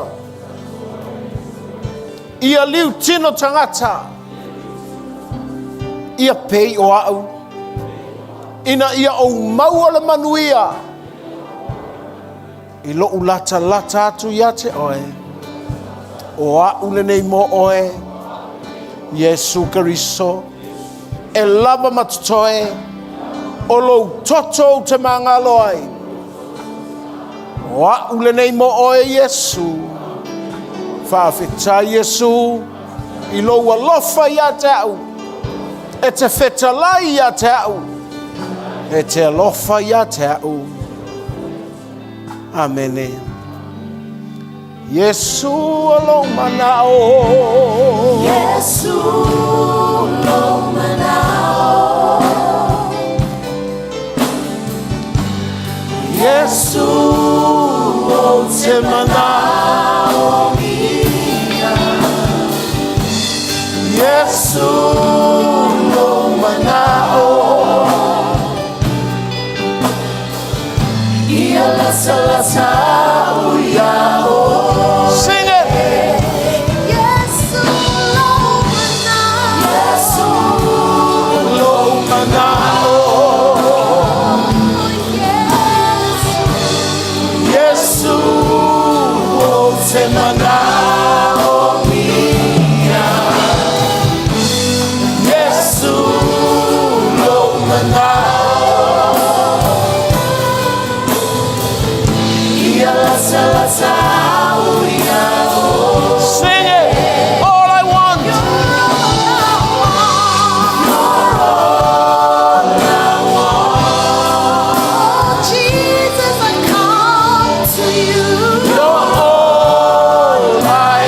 Ia liu tino tangata. Ia pei o au. Ina ia o maua le manuia. I loo lata lata atu ia te oe. O au le nei mo oe. Yesu Keriso. E lava matutoe. O lou toto te mangalo ai. O au le nei mo oe Yesu. Whawhitai Yesu. I lou alofa ia te au. E te whetalai ia te au. E te alofa ia te au. Amene. Yesu alo manao. Yesu lo manao. Yesu o te manao mia. Yesu lo manao. Ia lasa lasa uyao. Sing it. Yesu lo manao. Yesu Lo manao. Yesu o te manao mia. Yesu lo manao. Ia lasa lasa uyao. Sing it. All I want. Jesus, I come to you. You're all I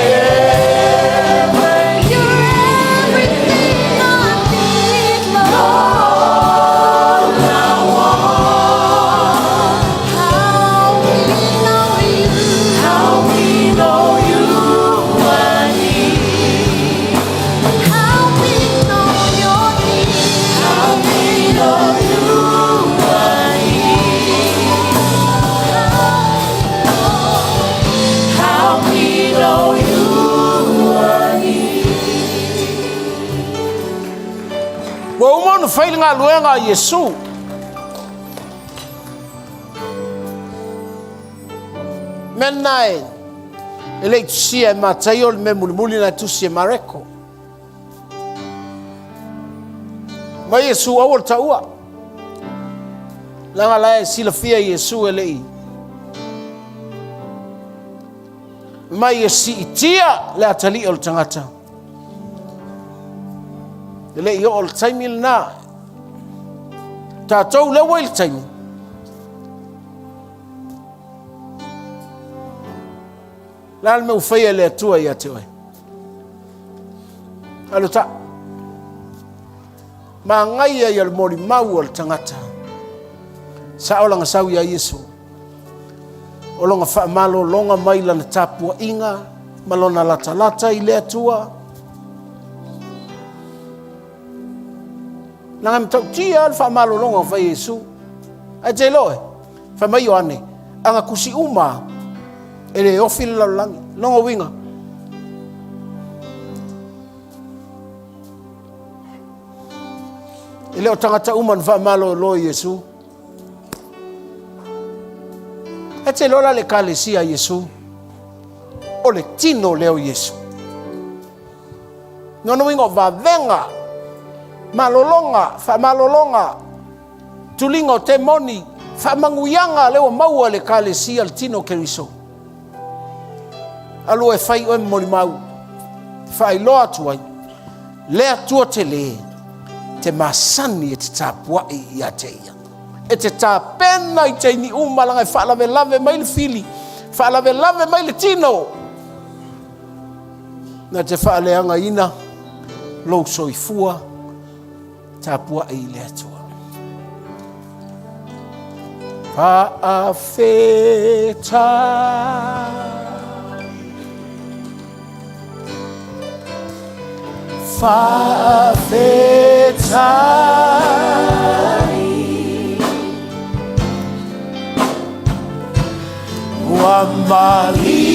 ever You're everything I need, Lord. How we know you. How we know you I need. How we know your need. How we know you I need. How we know you I need. Wa umonu whailinga luenga Yesu. Menai. Ele tusia ma taiol me mulimuli na tusia mareko. Ma Yesu awal taua. Langa lae sila fia Yesu elei. Ma Yesi itia le atali ol tangata. Ele yo ol taimil na. Tātou le wail taimi. Lal me ufaya le tua ia te oi. Alo ta. Ma ngai ia le mori mau al tangata. Sa ola nga sau ia Yesu. Olonga fa malo longa mai lana tapua inga, malona lata lata i le atua. Nanga mtau tia al fa malo longa fa Yesu. Ai te loe. Fa mai o ane. Anga kusi uma. Ele ofil la langi. Longa winga. Ele o tangata uma fa malo lo Yesu. E te lola le kalesia Yesu. O le tino leo Yesu. Nono wingo va venga. Malolonga, fa malolonga. Tulingo te moni. Fa manguyanga leo maua le kalesia le tino keriso. Alu e fai o moni mau. Fai loa tuai. Lea tua te le. Te masani e te tapua i ateia. E te tā pena i te ni umalanga e whaalawe lave mai le fili. Whaalawe lave mai le tino. Na te whaaleanga ina. Lou soifua. Tapua i le atua. Whaafeta. Whaafeta. Wa mali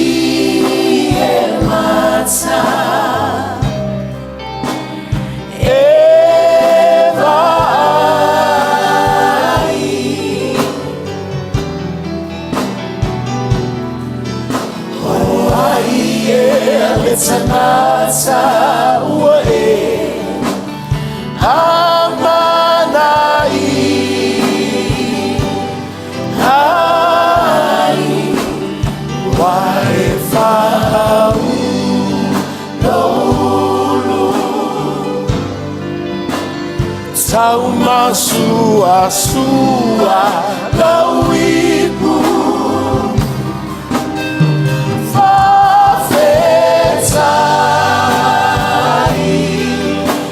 e mata e vai o ai e le tanata ua e amanai Wai whau lolu Tau masua sua lauipu Whawhetai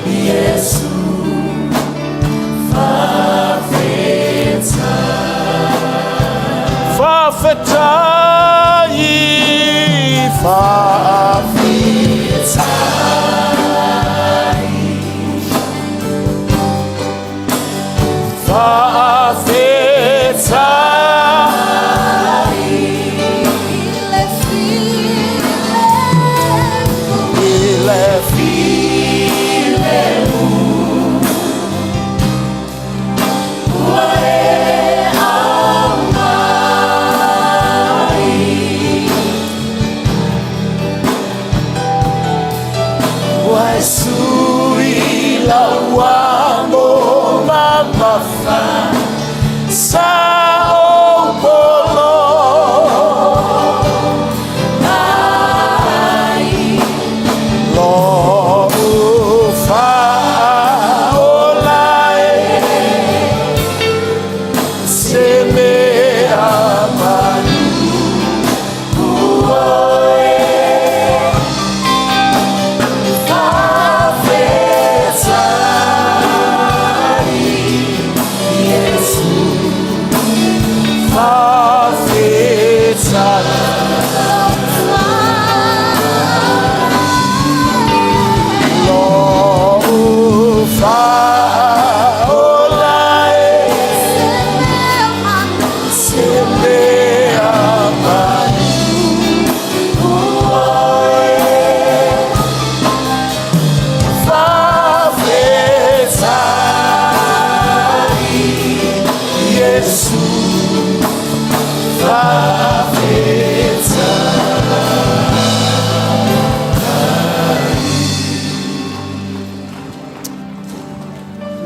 Yesu Whawhetai Whawhetai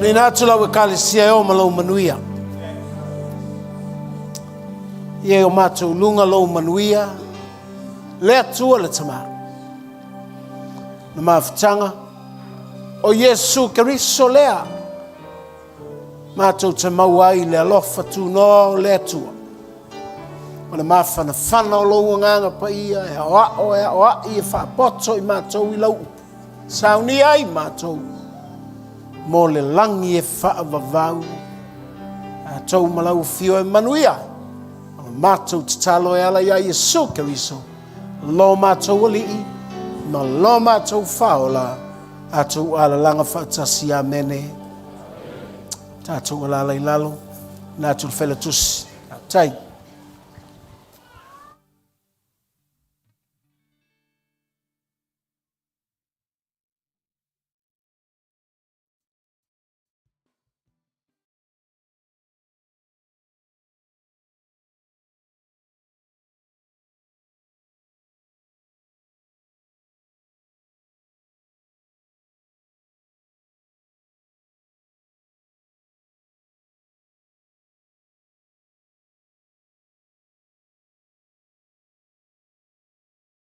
Nina tula we kalesia o malo manuia. Ye o matou lunga lo manuia. Le atua le tama. Na mafutanga o Yesu Keriso lea. Matou te mauai le alofa tu no le atua. Mana mawhanawhana o lou nganga pa ia, e oa i e whapoto i mātou i lau. Sauni ai mātou. Mō le langi e whaavavau. A tau malau fio e manuia. Mātou te talo e ala ia Iesu Keriso. Lo mātou alii. Ma lo mātou whaola. A tau ala langa whaatasi amene. Tātou ala lalo. Nā tu whela tusi. Tai.